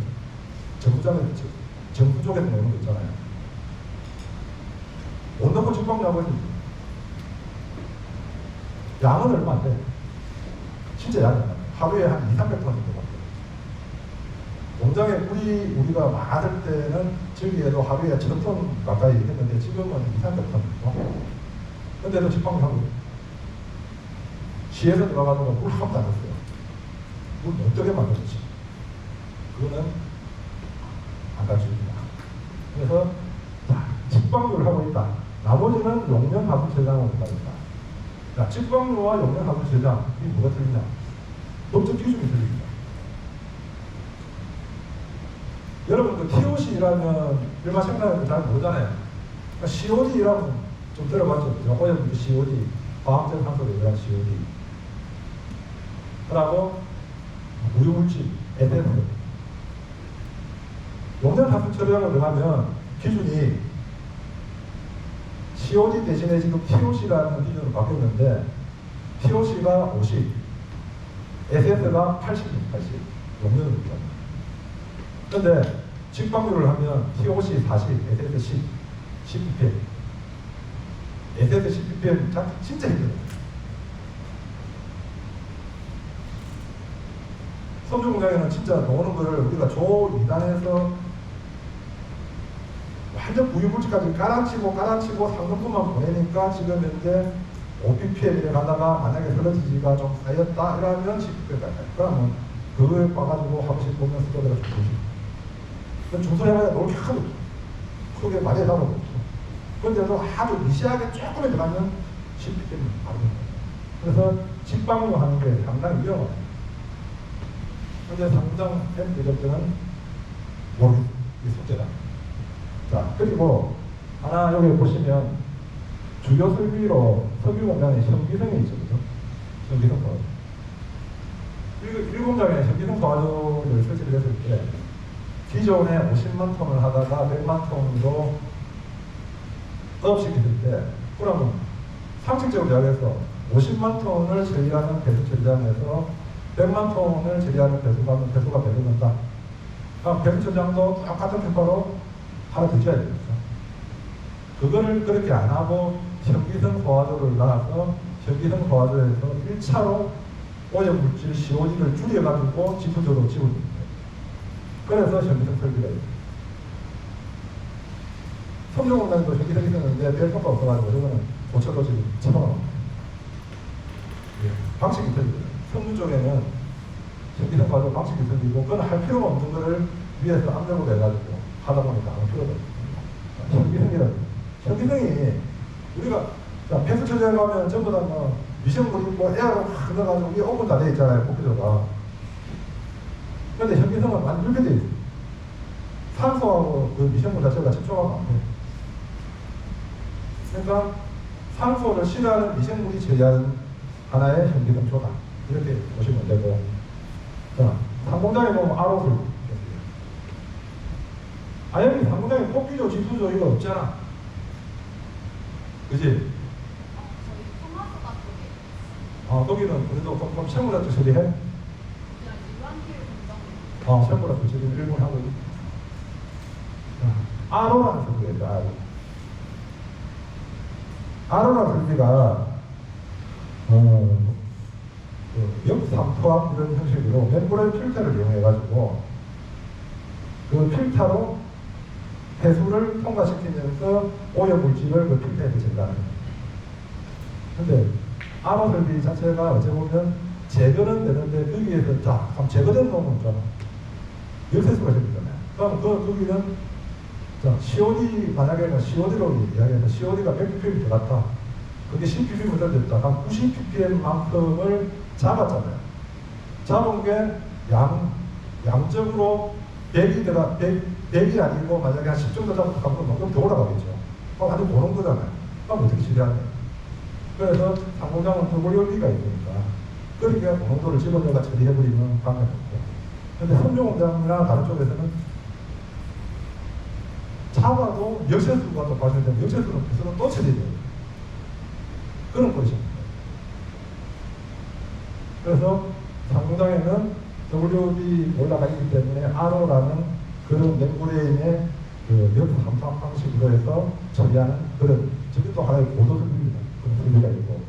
정부장에 정부 쪽에서 나오는 거 있잖아요. 온도포 직방이라고 해서 양은 얼마 안 돼. 진짜 양이 안 돼. 하루에 한 2, 300톤 정도 받거든요. 공장에 우리가 많을 때는 저기에도 하루에 1000톤 가까이 했는데 지금은 2, 300톤. 근데도 직방을 하고 시에서 들어가서 물 한 번도 안 했어요. 물 어떻게 만들었지? 그거는 안 가르쳐줍니다. 그래서 직방류를 하고 있다. 나머지는 용량 하수 저장으로 가르친다. 자, 직방류와 용량 하수 저장 이게 뭐가 틀리냐? 법적 기준이 틀립니다. 여러분 그 TOC라면 일반 생각하면 잘 모르잖아요. 그러니까 COD라면 좀 들어봤죠. 오염 COD, 화학적 산소에 의한 COD. 그리고 무유물질, SF. 용량 하수 처리하고 들어가면 기준이 COD 대신에 지금 TOC라는 기준으로 바뀌었는데 TOC가 50, SF가 80입니다. 80. 용량입니다. 근데 직방류를 하면 TOC 40, SF 10, 10ppm. SF 10ppm 진짜 힘들어요. 섬유공장에는 진짜 나오는 거를 우리가 조 2단에서 완전 부유물질까지 깔아치고 상급분만 보내니까 지금 현재 5ppm에 가다가 만약에 슬러지가 좀 쌓였다 이러면 10ppm 갈까요? 그러면 그걸 봐가지고 한 번씩 보면서 또 내가 조금씩 중소해봐야 너무 크게 크게 많이 잡아도 없어. 그런데도 아주 미세하게 조금에 들어가면 10ppm 바로 됩니다. 그래서 직방류 하는 게 상당히 위험합니다. 현재 상장 햄 제작자는 모르겠어요. 이 숙제다. 자, 그리고 하나 여기 보시면 주요 설비로 석유공장에 현기성이 있죠. 그죠? 현기성 도와주. 이 공장에 현기성 도와주를 설치를 했을 때 기존에 50만 톤을 하다가 100만 톤으로 업시켰을 때 그러면 상식적으로 이야기해서 50만 톤을 처리하는 배수 처리장에서 100만 톤을 처리하는 배수가 배수된다. 그럼 배수 처리장도 똑같은 평가로 하나 더 줘야 되겠죠. 그거를 그렇게 안 하고 현기성 소화조를 나가서 현기성 소화조에서 1차로 오염물질 COD를 줄여가지고 지표적으로 집어줍니다. 그래서 현기성 설비가 있습니다. 섬유공장도 현기성이 있었는데 별 효과가 없어가지고 이거는 고쳐도 지금 집어넣습니다. 방식이 틀리거든요. 섬유 쪽에는 현기성 소화조 방식이 틀리고 그건 할 필요가 없는 거를 위에서 압력으로 해가지고 하다 보니까 아무 필요가 없습니다. 현기성이 우리가 폐수 처리하러 가면 전부 다 뭐 미생물 있고 에어로 확 넣어가지고 위에 오븐 다 되어 있잖아요. 포크조가. 그런데 현기성은 완전 이렇게 되어 있어요. 산소하고 그 미생물 자체가 접촉하면 안 돼요. 그러니까 산소를 싫어하는 미생물이 처리하는 하나의 현기성 조다. 이렇게 보시면 되고. 자, 상공장에 보면 RO를 아연이 상공장에 뽑기조, 지수조 이거 없잖아. 그지? 거기는 그래도 그럼 생물학적 처리해? 생물학적 처리는 일본 하고 있지. RO라는 설비가 있다. RO라는 설비가 역삼투압 이런 형식으로 멤브레인 필터를 이용해가지고 그 필터로 해수를 통과시키면서 오염물질을 그 필터에 배친다는 거예요. 근데 RO 설비 자체가 어찌 보면 제거는 되는데 거기에서 자, 그럼 제거된 놈은 있잖아. 열세수가 생기잖아요. 그럼 거기는 자, COD 만약에 COD로 이야기해서 COD가 100ppm 들어갔다. 그게 10ppm 들어갔다. 그럼 90ppm만큼을 잡았잖아요. 잡은 게 양적으로 100이 아니고 만약에 한 10 정도 잡고 가면 좀 더 올라가겠죠. 그럼 완전 고른 거잖아요. 그럼 어떻게 처리하냐. 그래서 상공장은 더블열기가 있으니까 그렇게 고농도를 집어넣어가 처리해버리면 방법이 없고. 근데 섬유공장이나 다른 쪽에서는 차가도 역세수가 또 발생되면 역세수는 또 처리해야 돼요. 그런 것입니다. 그래서 상공장에는 WB 올라가 있기 때문에 RO라는 그런 맹구레인의 그 몇 함수 방식으로 해서 처리하는 그런 저것도 하나의 고도 설비입니다. 그런 설비가 있고.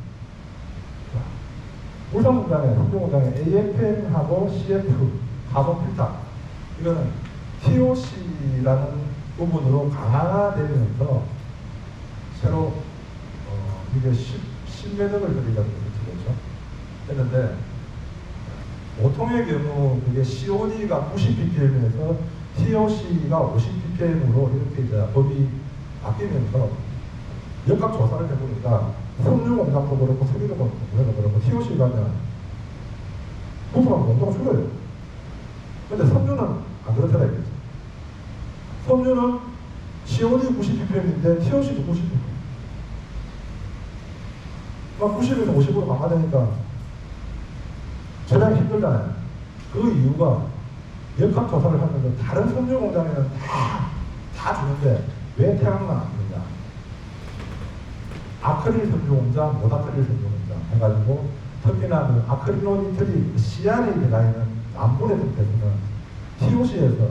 울산 공장에, 성주 공장에 AFM하고 CF 가동 필터 이거는 TOC라는 부분으로 강화되면서 새로 이게 10매덕을 들이가지고 그렇죠. 했는데 보통의 경우 그게 COD가 90ppm에서 TOC가 50ppm으로 이렇게 이제 법이 바뀌면서 역학 조사를 해보니까 섬유 공장도 그렇고 석유도 그렇고 TOC가 하면 부품하고 온도가 줄어요. 근데 섬유는 안 그렇더라 이거죠. 섬유는 COD 90ppm인데 TOC도 90ppm. 막 90에서 50으로 강화되니까 저장이 힘들잖아요. 그 이유가 역학 조사를 하면서 다른 섬유 공장에는 다 주는데 왜 태양만 안 주느냐. 아크릴 섬유 공장, 모다크릴 섬유 공장 해가지고 특히나 그 아크릴로니트리 시안에 들어가 있는 남분의 상태에서는 TOC에서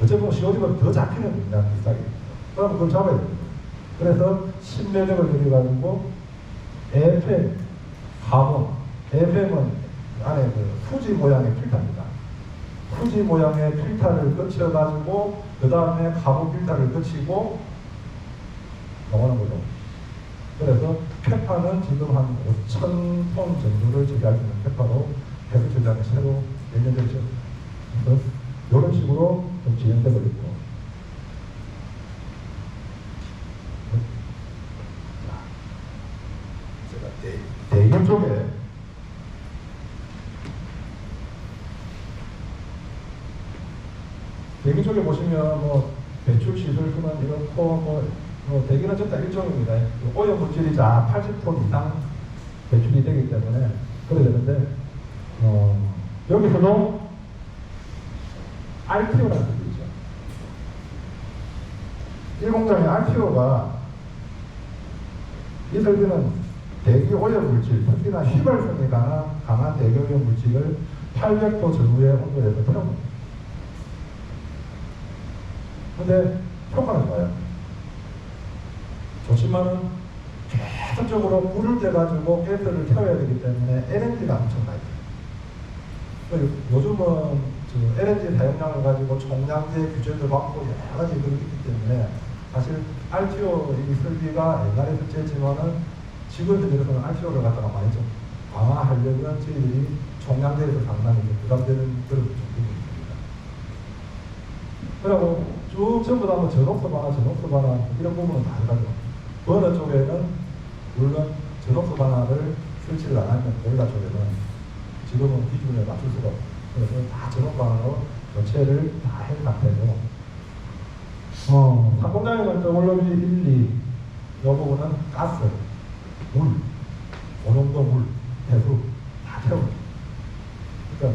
어쨌든 COD가 더 잡히는 분야 비싸게. 그럼 그걸 잡아야 됩니다. 그래서 10매력을 들여가지고 FM, 가본, FM은 안에 그 후지 모양의 필터입니다. 후지 모양의 필터를 거쳐가지고 그 다음에 가본 필터를 거치고 나오는 거죠. 그래서 페파는 지금 한 5,000톤 정도를 저기할 수 있는 페파로 해수 저장이 새로 내년 됐죠. 그래서 이런 식으로 좀 진행되고 있고. 제가 대기 쪽에 대기 쪽에 보시면 뭐 배출 시설수는 이렇고 대기는 전부 다 일종입니다. 오염 물질이 80톤 이상 배출이 되기 때문에 그래야 되는데 여기서도 RTO라는 것이 있죠. 1공장의 RTO가 이 설비는 대기 오염 물질, 특히나 휘발성이 강한 대기 오염 물질을 800도 전후의 온도에서 태웁니다. 근데 효과는 좋아요. 좋지만은 계속적으로 불을 대가지고 가스를 태워야 되기 때문에 LNG가 엄청나요. 요즘은 LNG 사용량을 가지고 총량제 규제도 받고 여러 가지 그렇기 때문에 사실 RTO 이 설비가 옛날에 설치했지만은 지금 현재로서는 RTO를 갖다가 많이 좀 강화하려면 저희들이 총량제에서 상당히 좀 부담되는 그런 부분입니다. 그리고 쭉 전부 다 뭐 전옥소 반화 이런 부분은 다 들어가죠. 버너 쪽에는 물론 전옥소 반화를 설치를 안 하면 보일러 쪽에는 지금은 기준에 맞출 수가 없어요. 그래서 다 전원 반화로 교체를 다 한 상태고, 상공장에는 WB 1, 2, 이 부분은 가스, 물, 고농도 물, 해수 다 태웁니다. 그러니까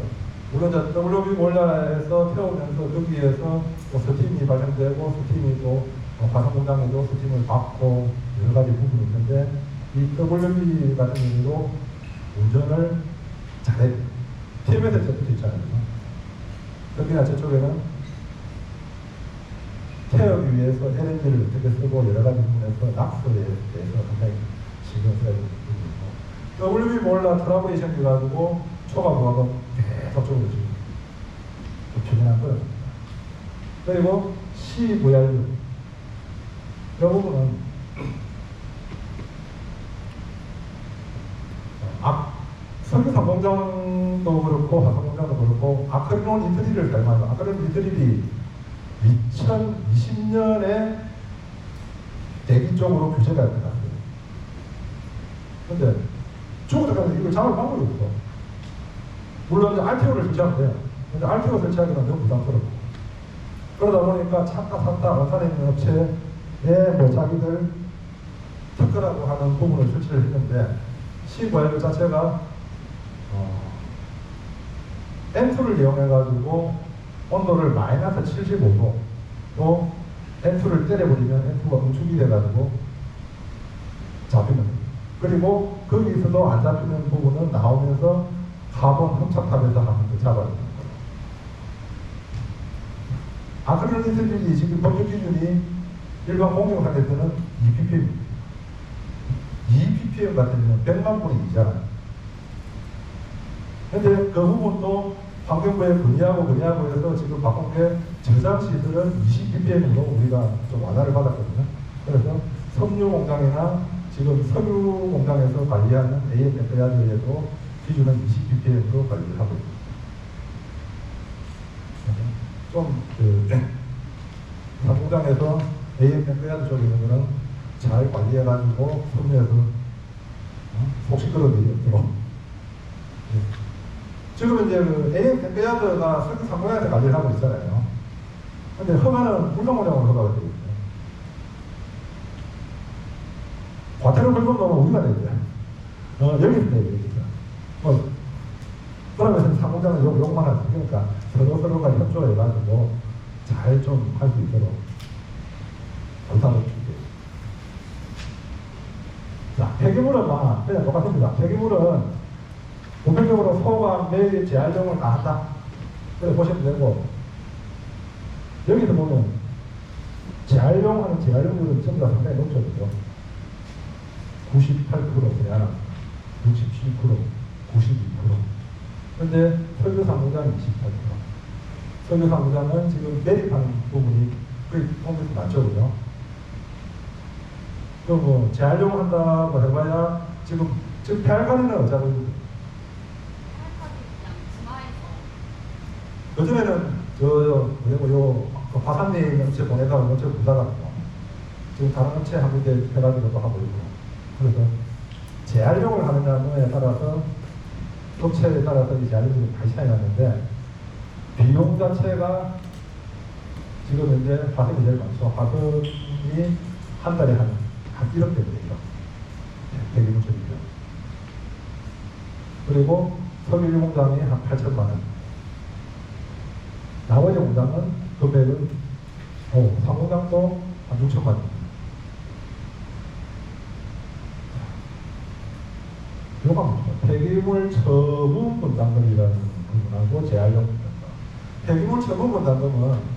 물론 WB 몰라에서 태우면서 거기에서 또 스팀이 발생되고 스팀이 또 화성공장에도 스팀을 받고 여러 가지 부분이 있는데 이 WB 같은 경우도 운전을 잘해야 돼요. TMS 제품도 있잖아요. 특히나 저쪽에는 태우기 위해서 LNG를 어떻게 쓰고 여러 가지 부분에서 낙서에 대해서 상당히 신경 써야 되는 부분이 있고 WB 몰라 트러블이 생겨가지고 초과 부하가 계속적으로 지금 표현한 거예요. 그리고 CVR 이 부분은 설계 상공장도 그렇고 화성공장도 그렇고 아크릴론 니트릴을 사용하죠. 아크릴론 니트릴이 2020년에 대기 쪽으로 규제가 됐어요. 근데 중국에서 이걸 잡을 방법이 없어. 물론 이제 RTO를 설치하면 돼요. 근데 RTO 설치하기는 너무 부담스럽고. 그러다 보니까 찾다 원산에 있는 업체에 뭐 자기들 특허라고 하는 부분을 설치를 했는데 C911 자체가 M2를 이용해가지고 온도를 마이너스 75도 또 M2를 때려버리면 M2가 응축이 돼가지고 잡히는 거예요. 그리고 거기서도 안 잡히는 부분은 화본 흡착탑에서 한 번 더 잡아야 되는 거예요. 아크릴리스질이 지금 법적 기준이 일반 공정상에서는 2ppm입니다. 2ppm 같은 경우는 100만 분의 2잖아요. 근데 그 부분도 환경부에 건의하고 해서 지금 바꾼 게 저장 시설은 20ppm으로 우리가 좀 완화를 받았거든요. 그래서 석유 공장이나 지금 석유 공장에서 관리하는 AFF야드에도 기준은 20ppm으로 관리를 하고 있습니다. 상공장에서 AFF야드 쪽에 있는 거는 잘 관리해가지고 석유에서 속시 끌어내리도록. 지금 이제 그 AFF야드가 석유 상공장에서 관리를 하고 있잖아요. 근데 허가는 물방울장으로 허가가 되어 있어요. 과태료 벌금 넣으면 우리가 내야 돼. 여기서 내야 되겠죠. 그러면 상공장은 욕만 하지. 그러니까 서로가 협조해가지고 잘 좀 할 수 있도록 부탁을 줄게요. 자, 폐기물은 그냥 똑같습니다. 폐기물은 보편적으로 소가 매일 재활용을 다 한다. 그래 보시면 되고, 여기서 보면 재활용하는 재활용률은 전부 다 상당히 높죠. 98%, 대안은 67%, 92%. 근데 석유상공장은 28%. 석유상공장은 지금 매립하는 부분이 거의 공급이 낮죠, 그죠? 그럼 뭐 재활용한다고 해봐야 지금 폐활관리는 어쩌고 요즘에는 요 화산리 업체 보내다가 업체 부담하고 지금 다른 업체 한 군데 해가지고도 하고 있고, 그래서 재활용을 하느냐에 따라서 업체에 따라서 이 재활용이 다시 차이 나는데, 비용 자체가 지금 현재 화석이 제일 많죠. 화석이 한 달에 한 1억 대입니다. 100일 쪽이죠. 그리고 석유 공장이 한 8천만 원. 나머지 공장은 금액은 상공장도 한 6천만 원. 요가 뭡니까? 폐기물 처분 분담금이라는 부분하고 재활용 분담금. 폐기물 처분 분담금은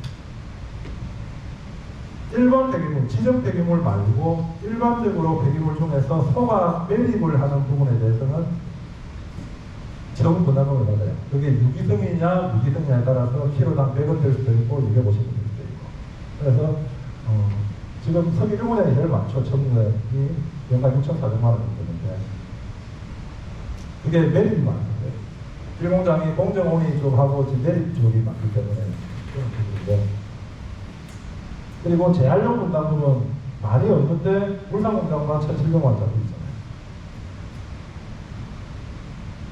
일반 폐기물, 지정 폐기물 말고 일반적으로 폐기물 중에서 소가 매립을 하는 부분에 대해서는 처분 분담금을 받아요. 그게 유기성이냐 무기성이냐에 따라서 키로당 100원 될 수도 있고 250원 될 수도 있고. 그래서 지금 석유 공장이 제일 많죠. 처분금이 연간 6,400만 원 정도 되는데, 그게 매립이 많은데, 일공장이 공정원이 쪽하고 지금 매립 쪽이 많기 때문에 그런 부분이고, 그리고 재활용 분담금은 많이 없는데 물산공장만 1,700만 원 잡고 있잖아요.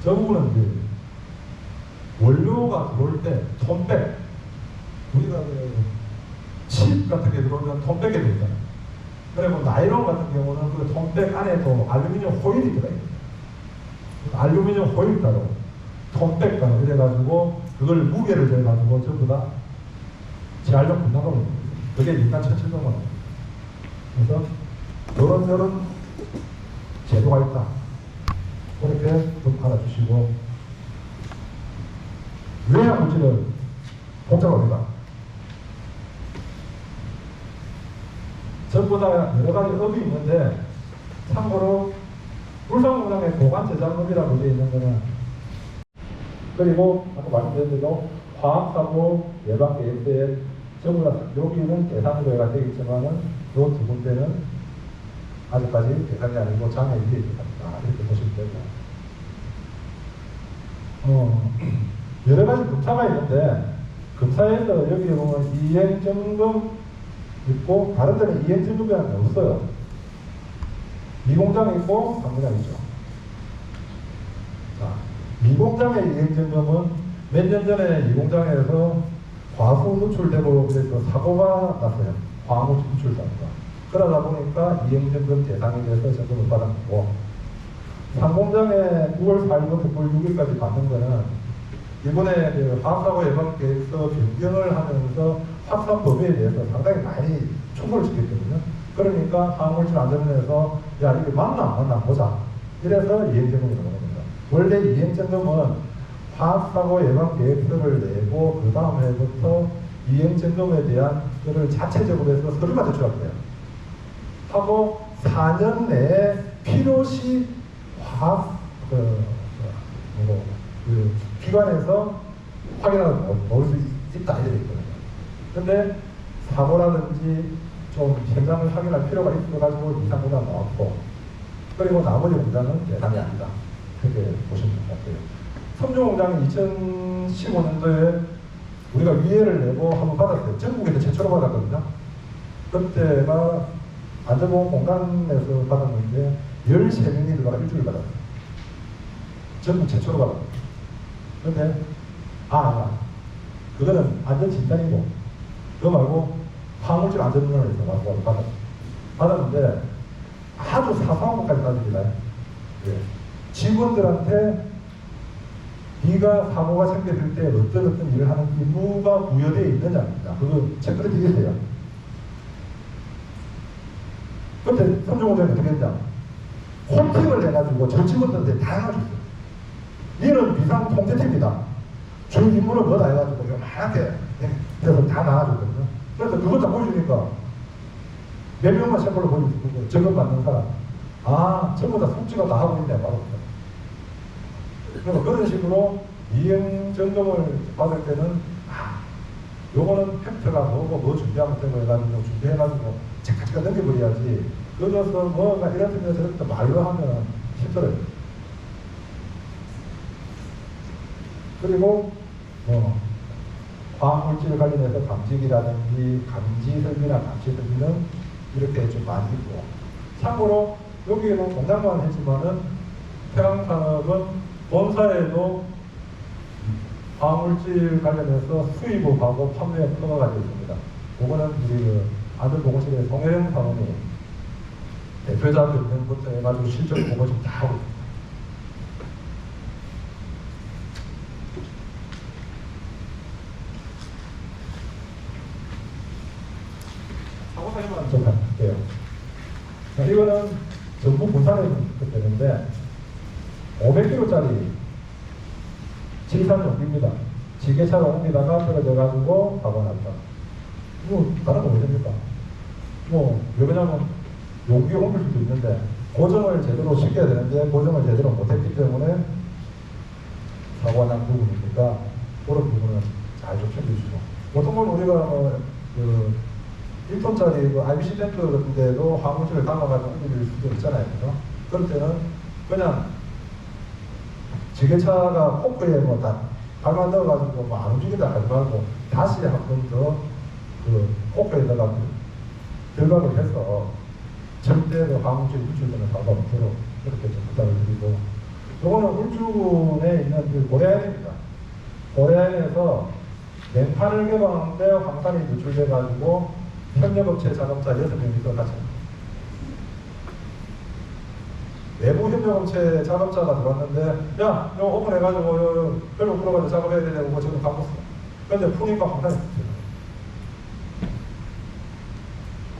저 부분은 이제 원료가 들어올 때 톤백, 우리가 칩 같은 게 들어오면 톤백에 들어있잖아요. 그리고 나일론 같은 경우는 그 톤백 안에도 알루미늄 호일이 들어있거든요. 알루미늄 호일가루, 톤백가루 이래가지고 그걸 무게를 재가지고 전부 다 재활용 분담금을 줍니다. 그게 인간 1,700만 원. 그래서 요런 제도가 있다. 그렇게 좀 알아주시고, 유해한 물질은 복잡합니다. 전부 다 여러 가지 업이 있는데, 참고로 물산공장의 보관 저장업이라고 되어 있는 거는, 그리고 아까 말씀드린 대로 화학사고 예방 계획서에 전부 다 여기는 대상으로 되겠지만은 요 두 군데는 아직까지 대상이 아니고 장애 위에 있습니다. 이렇게 보시면 되고, 여러 가지 검사가 있는데, 검사에서 여기 보면 이행점검 있고 다른 데는 이행점검이라는 게 없어요. 미공장이 있고 상공장이 있죠. 자, 미공장의 이행점검은 몇 년 전에 미공장에서 과수 누출되고 그래서 사고가 났어요. 화학 누출 사고가. 그러다 보니까 이행점검 대상에 대해서 점검을 받은 거고, 상공장에 6월 4일부터 9월 6일까지 받는 거는 이번에 그 화학사고 예방 계획서 변경을 하면서 확산 범위에 대해서 상당히 많이 충돌을 시켰거든요. 그러니까 화학물질 안전원에서 야 이게 맞나 안 맞나 보자. 이래서 이행점검이 나오는 겁니다. 원래 이행점검은 화학사고 예방 계획서를 내고 그 다음 해부터 이행점검에 대한 것을 자체적으로 해서 서류만 제출할 거예요. 하고 4년 내에 필요시 화학 기관에서 확인하고 먹을 수 있다 이렇게 있거든요. 근데 사고라든지 좀 현장을 확인할 필요가 있어가지고 이상보다 나왔고, 그리고 나머지 공장은 대상이 아니다. 그렇게 보시면 될 것 같아요. 섬유 공장이 2015년도에 우리가 위해를 내고 한번 받았어요. 전국에서 최초로 받았거든요. 그때가 안전보험 공단에서 받았는데 13명이 들어가 일주일 받았어요. 전국 최초로 받았어요. 근데 그거는 안전진단이고, 그거 말고 화물질 안전론에서 나서 받았는데 아주 사소한 것까지 따집니다. 예. 직원들한테 네가 사고가 생겼을 때 어떤 일을 하는 임무가 부여되어 있느냐입니다. 그거 체크를 드리세요. 그때 섬유공장이 어떻게 했냐? 홈팅을 해가지고 저 직원들한테 다 해가지고, 니는 비상 통제팀이다. 주 임무를 뭐다 해가지고 요만하게 해서 다 나와줬거든요. 그래서 그것 다 보여주니까 몇 명만 샘플로 보여주고 점검 받는 사람, 전부 다 숙지가 다 하고 있네 바로. 그래서 그런 식으로 이행 점검을 받을 때는 요거는 팩트가 뭐고 뭐 준비하면 되고 해가지고 준비해가지고 잠깐 넘겨버려야지, 그래서 뭐가 이렇게 저렇게 말로 하면 힘들어요. 그리고 화학물질 관련해서 감지기라든지 감지설비나 감시설비는 이렇게 좀 많이 있고, 참고로 여기에는 공장만 했지만은 태양산업은 본사에도 화학물질 관련해서 수입업하고 판매 허가가 되어 있습니다. 그거는 우리 안전보건실의 송혜영 사원이 대표자 몇 명부터 해가지고 실적 보고 지금 다 하고 있습니다. 사고 사례만 좀 할게요. 이거는 전북 부산에 되는데 500kg짜리 칠산 용기입니다. 지게차로 옮기다가 떨어져가지고 사고가 났다. 다른 거 왜 됩니까? 왜 그러냐면 용기 옮길 수도 있는데 고정을 제대로 시켜야 되는데 고정을 제대로 못했기 때문에 사고가 난 부분이니까 그런 부분은 잘 좀 챙겨주시고, 보통은 우리가 1톤짜리 IBC 탱크 같은 데도 화물질을 담아가지고 옮길 수도 있잖아요. 그죠? 그럴 때는 그냥 지게차가 코크에 다 발만 넣어가지고 안 움직이다 하지 말고 다시 한 번 더 코크에다가 결박을 해서 절대 화물질 유출되는 사고가 없도록 그렇게 좀 부탁을 드리고, 요거는 울주군에 있는 고려아연입니다. 고려아연에서 냉판을 개방하는데 황산이 누출돼가지고 협력업체 작업자 6명이 같이 외부 협력업체 작업자가 들어왔는데, 야, 이거 오픈해가지고 별로 풀어가지고 작업해야 되고 지금 가고 있어. 근데 푸니까 황산이 붙어요.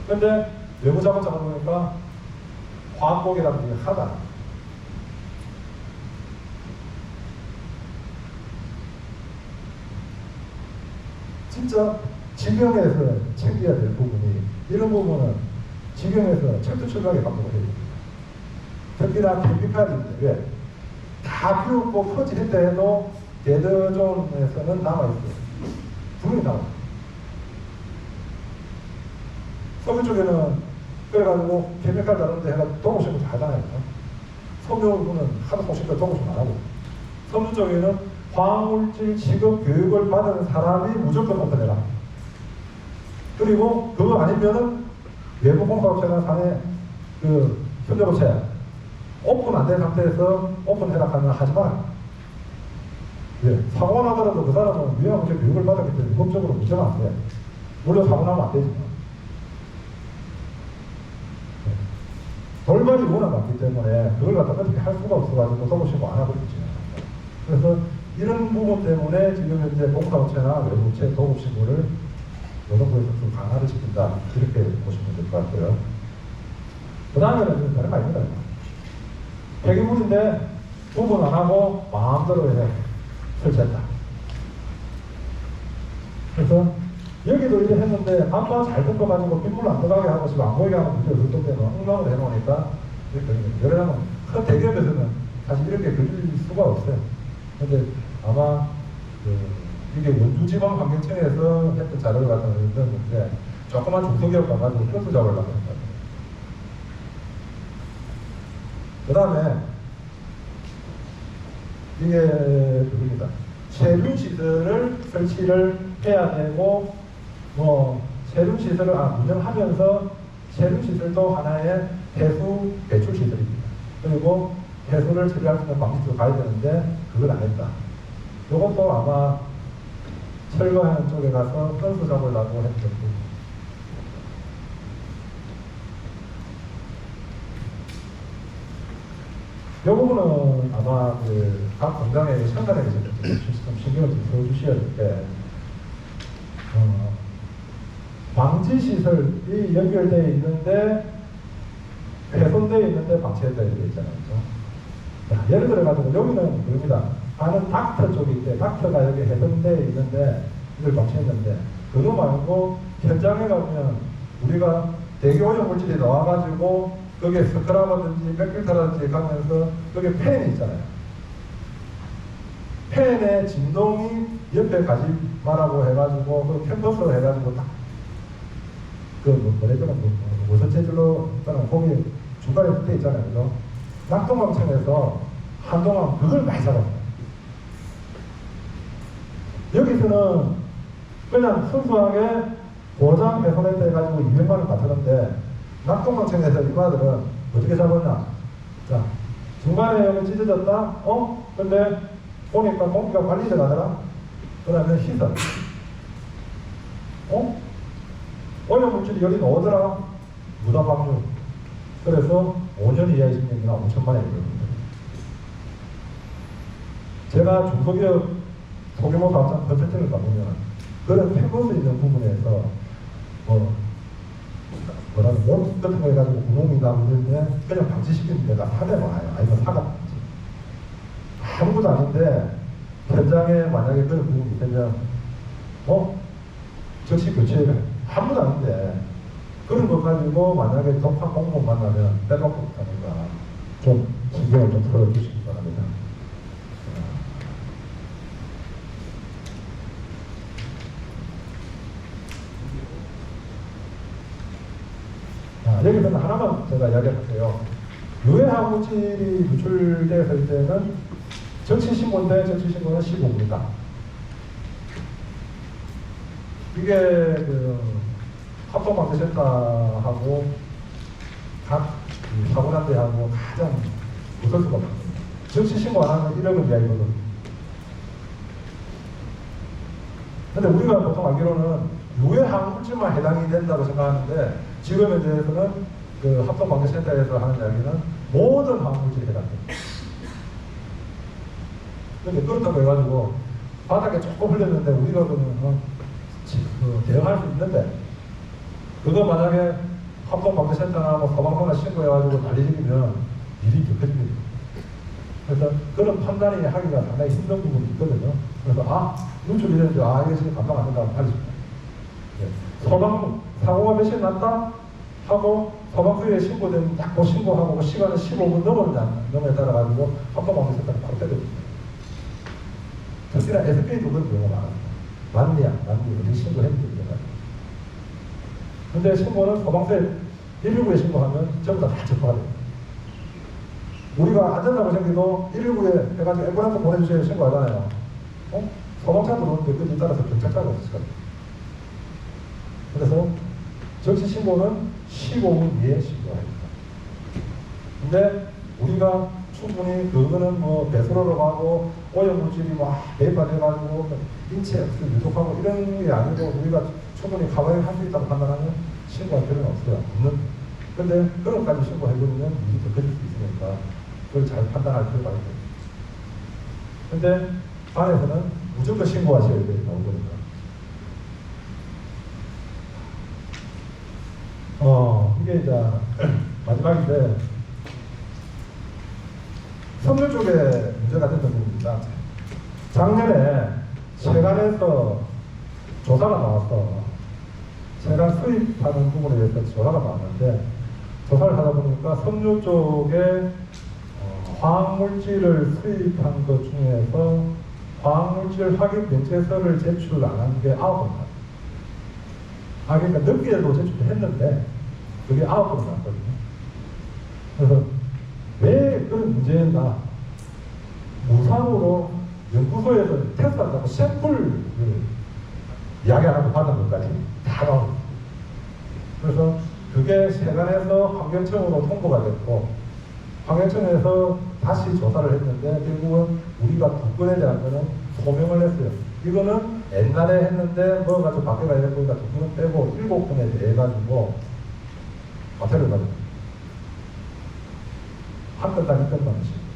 근데 외부 작업자가 보니까 화학고기라는 게 하다. 진짜 지경에서 챙겨야 될 부분이, 이런 부분은 지경에서 철두철미하게 감독을 해야 됩니다. 특히나 케미칼인데 왜? 다 필요 없고 퍼지했다 해도 데드존에서는 남아있어요. 분명히 남아요. 석유 쪽에는 그래가지고 케미칼 다른데 해가 도구식을 다 하잖아요. 석유는 하도 소식도 도구식 안 하고, 석유 쪽에는 화학물질 취급 교육을 받은 사람이 무조건 오픈해라. 그리고 그거 아니면은 외부 공사업체나 산에 협력업체 오픈 안 된 상태에서 오픈해라 하면 하지 마라. 예, 사고 나더라도 그 사람은 위험물질 교육을 받았기 때문에 법적으로 문제가 안 돼. 물론 사고 나면 안 되지만. 돌발이 워낙 많기 때문에 그걸 갖다 어떻게 할 수가 없어가지고 도구식을 안 하고 있지. 그래서 이런 부분 때문에 지금 현재 공사업체나 외부업체 도구식을 노동부에서 좀 강화를 시킨다. 이렇게 보시면 될 것 같고요. 그 다음에는 다른 거 아닙니다. 폐기물인데 구분 안 하고 마음대로 해. 설치했다. 그래서 여기도 이제 했는데 간판 잘 덮어가지고 빗물 안 들어가게 하고 지금 안 보이게 하면 문제가 없을 텐데 엉망으로 해놓으니까 여러분 큰 대기업에서는 사실 이렇게 걸릴 수가 없어요. 근데 아마 이게 원주지방환경청에서 했던 자료를 갖다 넣었는데 조그만 중소기업 가가지고 건수 잡으려고 했다. 그 다음에 이게 그겁니다. 세륜 시설을 설치를 해야 되고 세륜 시설을 운영하면서 세륜 시설도 하나의 해수 배출 시설입니다. 그리고 해수를 처리할 수 있는 방식으로 가야 되는데 그걸 안 했다. 이것도 아마 철거하는 쪽에 가서 건수 잡으려고 했던 부분. 이 부분은 아마 각 공장의 상관에서 좀 신경을 좀 써주셔야 될 게, 방지 시설이 연결되어 있는데 훼손되어 있는데 방치되어 있잖아요. 자, 예를 들어가지고 여기는 그럽니다. 안은 닥터 쪽인데 닥터가 여기 훼손되어 있는데 이걸 방치했는데 그거 말고 현장에 가면 우리가 대기 오염 물질이 나와가지고 거기에 스크라버든지 백필터라든지 가면서 거기에 팬이 있잖아요. 팬의 진동이 옆에 가지 말라고 해가지고 그 캠퍼스로 해가지고 딱 뭐래더라 무슨 재질로 일단은 거기 중간에 붙어 있잖아요. 그죠? 낙동강청에서 한동안 그걸 많이 잡았어요. 여기서는 그냥 순수하게 보장 배선했다 해가지고 200만 원 받았는데 낙동강청에서 이마들은 어떻게 잡았냐? 자, 중간에 여기 찢어졌다? 근데 보니까 공기가 빨리 들어가더라? 그러면 시설. 오염물질이 여기 나오더라? 무단방류. 그래서 5년 이하의 징역이나 5천만 원이거든요. 제가 중소기업 소규모 사업장 컨설팅을 가보면 그런 펜버스 있는 부분에서 뭐라는 몸 같은 거 해가지고 구멍이 나고 이런데 그냥 방치시키는 데가 산에 와요. 아니면 사가 방치. 아무것도 아닌데 현장에 만약에 그런 부분이 있으면 즉시 교체를 아무도 아닌데 그런 것 가지고 만약에 독한 공무원 만나면 빼놓고 있다니까 좀 신경을 좀 풀어주시기 바랍니다. 여기서는 하나만 제가 이야기할게요. 유해화물질이 누출되었을 때는 정치신고인데 정치신고는 15분이다. 이게 합동방재센터하고 각 사고난대하고 가장 무서울 수가 없습니다. 정치신고 안 하면 1억은 이하이거든요. 근데 우리가 보통 알기로는 유해화물질만 해당이 된다고 생각하는데 지금 현재에서는 그 합동방재센터에서 하는 이야기는 모든 화학물질이 해당됩니다. 근데 그렇다고 해가지고 바닥에 조금 흘렸는데 우리가 그러면 대응할 수 있는데 그거 만약에 합동방재센터나 소방서나 신고해가지고 난리지면 일이 더 커집니다. 그래서 그런 판단이 하기가 상당히 힘든 부분이 있거든요. 그래서 누출이 되는데 이게 지금 감당 안 된다고 하겠습니다. 소방 사고가 몇 시에 났다 하고 소방서에 신고된 딱 그 신고하고 그 시간을 15분 넘어에 따라 가지고 합동방재센터를 바로 때려줍니다. 특히나 SK도 그런 경우가 많습니다. 만리 어디 신고했는지 근데 신고는 소방서에 119에 신고하면 전부 다 접수가 됩니다. 우리가 안 된다고 생겨도 119에 해가지고 앰뷸런스 보내주세요 신고하잖아요. 소방차 들어오는데 그에 따라서 경찰차가 없을 겁니다. 그래서 정치 신고는 15분 이에 신고해야 합니다. 근데 우리가 충분히 그거는 배수로로 가고 오염물질이 매입돼가지고 인체에 유독하고 이런 게 아니고 우리가 충분히 가방에 할 수 있다고 판단하면 신고할 필요는 없어요. 근데 그런 것까지 신고해버리면 일이 더 커질 수 있으니까 그걸 잘 판단할 필요가 있거든요. 근데 안에서는 무조건 신고하셔야 돼요. 나오거든요. 이게 이제 마지막인데 섬유 쪽에 문제가 됐던 부분입니다. 작년에 세관에서 조사가 나왔어. 세관 수입하는 부분에 대해서 조사가 나왔는데, 조사를 하다 보니까 섬유 쪽에 화학물질을 수입한 것 중에서 화학물질 확인 면제서를 제출 안 한 게 9건 나왔어요. 그러니까 늦게도 제출했는데 그게 9건 나왔거든요. 그래서 왜 그런 문제였나? 무상으로 연구소에서 테스트한다고 샘플을 이야기 안 하고 받은 것까지 다 나옵니다. 그래서 그게 세관에서 환경청으로 통보가 됐고, 환경청에서 다시 조사를 했는데 결국은 우리가 두 건에 대한 거는 소명을 했어요. 이거는 옛날에 했는데 뭐 가지고 바뀌어가야 될 거니까 두 건은 빼고 7건에 대해 가지고 과태료를 받은 거예요. 한 건당 200만 원씩.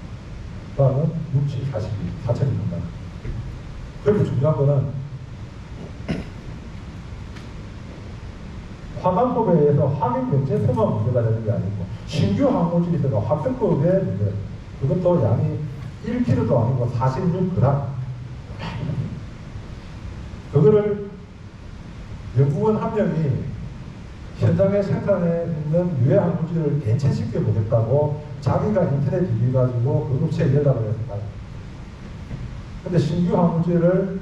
그 다음은 6, 7, 42, 4,200만 원. 그런데 중요한 거는 화강법에 의해서 확인 면제서만 문제가 되는 게 아니고 신규 항목질이 있어서 화평법의 문제, 그것도 양이 1kg도 아니고 46g. 그거를 연구원 한 명이 현장에 생산해 있는 유해 항목질을 대체시켜 보겠다고 자기가 인터넷 비비 가지고 그 업체에 연락을 했습니다. 근데 신규 항목질을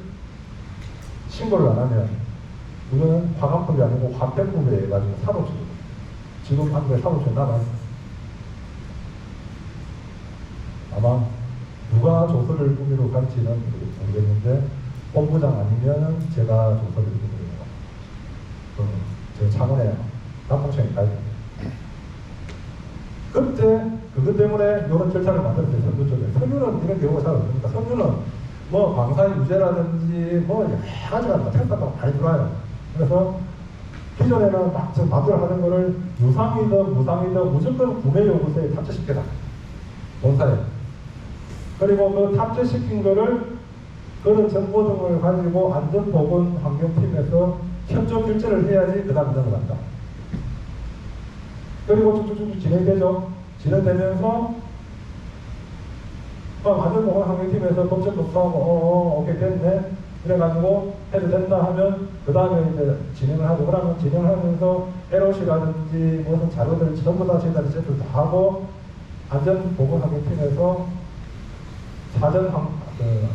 신고를 안 하면 그거는 화강법이 아니고 화평법에 의해 가지고 사법처. 지금 한국에 사법처 남아있어요. 아마 누가 조서를 꾸미러 갈지는 모르겠는데 본부장 아니면 제가 조서를 꾸미러 저 창원에 남봉청에 가야 됩니다. 그때 그것 때문에 이런 절차를 만들었어요. 선유 쪽에. 선유는 이런 경우가 잘 없습니다. 선유는 뭐 방사 유제라든지 뭐 여러 가지가 테스트가 많이 들어와요. 그래서 기존에는 막 마음대로 하는 거를 유상이든 무상이든 무조건 구매 요구서에 탑재시켜라. 본사에. 그리고 그 탑재시킨 거를 그런 정보 등을 가지고 안전보건환경팀에서 협조 결제를 해야지 그 다음 넘어간다. 그리고 쭉쭉쭉 진행되죠. 진행되면서 안전보건환경팀에서 법적 검토하고 오케이 됐네. 그래가지고 해도 된다 하면 그 다음에 이제 진행을 하고, 그러면 진행을 하면서 LOC라든지 무슨 자료들 전부 다 저희들이 제출 다 하고 안전보건환경팀에서 사전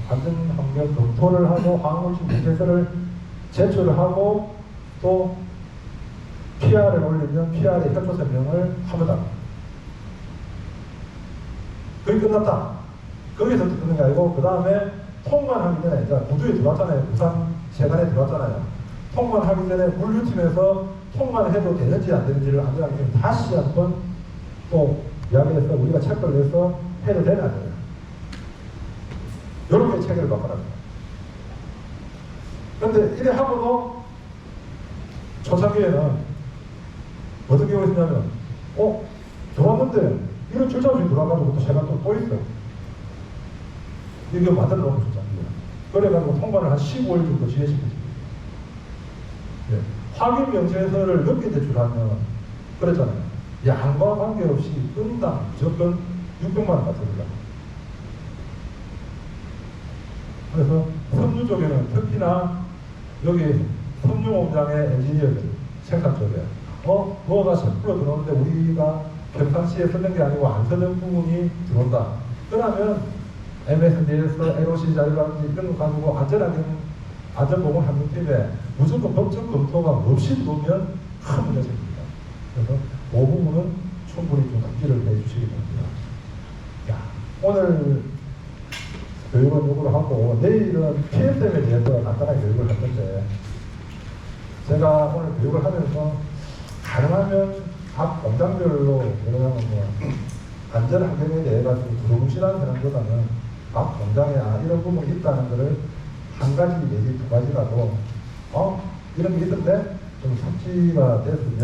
안전환경 검토를 하고 화학물질 문제서를 제출을 하고 또 PR을 올리면 PR의 협조 설명을 합니다. 그게 끝났다. 거기서 끝는 게 아니고 그 다음에 통관하기 전에 이제 구두에 들어왔잖아요. 부산 세관에 들어왔잖아요. 통관하기 전에 물류팀에서 통관해도 되는지 안 되는지를 안전하게 다시 한번 또 이야기해서 우리가 체크를 해서 해도 되냐 안 되냐. 이렇게 체계를 바꿔놨어요. 그런데 이래 하고도 초창기에는 어떤 경우가 있냐면 들어왔는데 이런 절차 없이 들어와가지고 또 세관 또 있어. 이거 만들어 놓은 거죠. 그래가지고 통과를 한 15일 정도 진행시켰습니다. 예. 확인 명세서를 늦게 제출하면 그랬잖아요. 양과 관계없이 건당 무조건 600만 원 받습니다. 그래서 섬유 쪽에는 특히나 여기 섬유 공장의 엔지니어들 생산 쪽에 뭐가 10% 들어오는데 우리가 평상시에 쓰는 게 아니고 안 쓰는 부분이 들어온다. 그러면 MSD에서 LOC 자료라든지 이런 거 가지고 안전보건환경팀에 무조건 법적 검토가 없이 들어오면 큰 문제가 생깁니다. 그래서 그 부분은 충분히 좀 숙지를 해주시기 바랍니다. 자, 오늘 교육을 요구를 하고 내일은 PSM에 대해서 간단하게 교육을 할 건데 제가 오늘 교육을 하면서 가능하면 각 공장별로 왜냐하면 안전환경에 대해 가지고 두루뭉실한 사람보다는 각 공장에 이런 부분이 있다는 것을 한 가지 내지 두 가지라도 이런 게 있던데 좀 숙지가 됐으면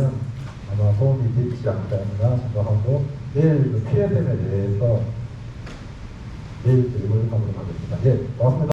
아마 도움이 되지 않을까 생각하고 내일 그 PSM에 대해서 내일 교육을 하도록 하겠습니다. 예, 고맙습니다.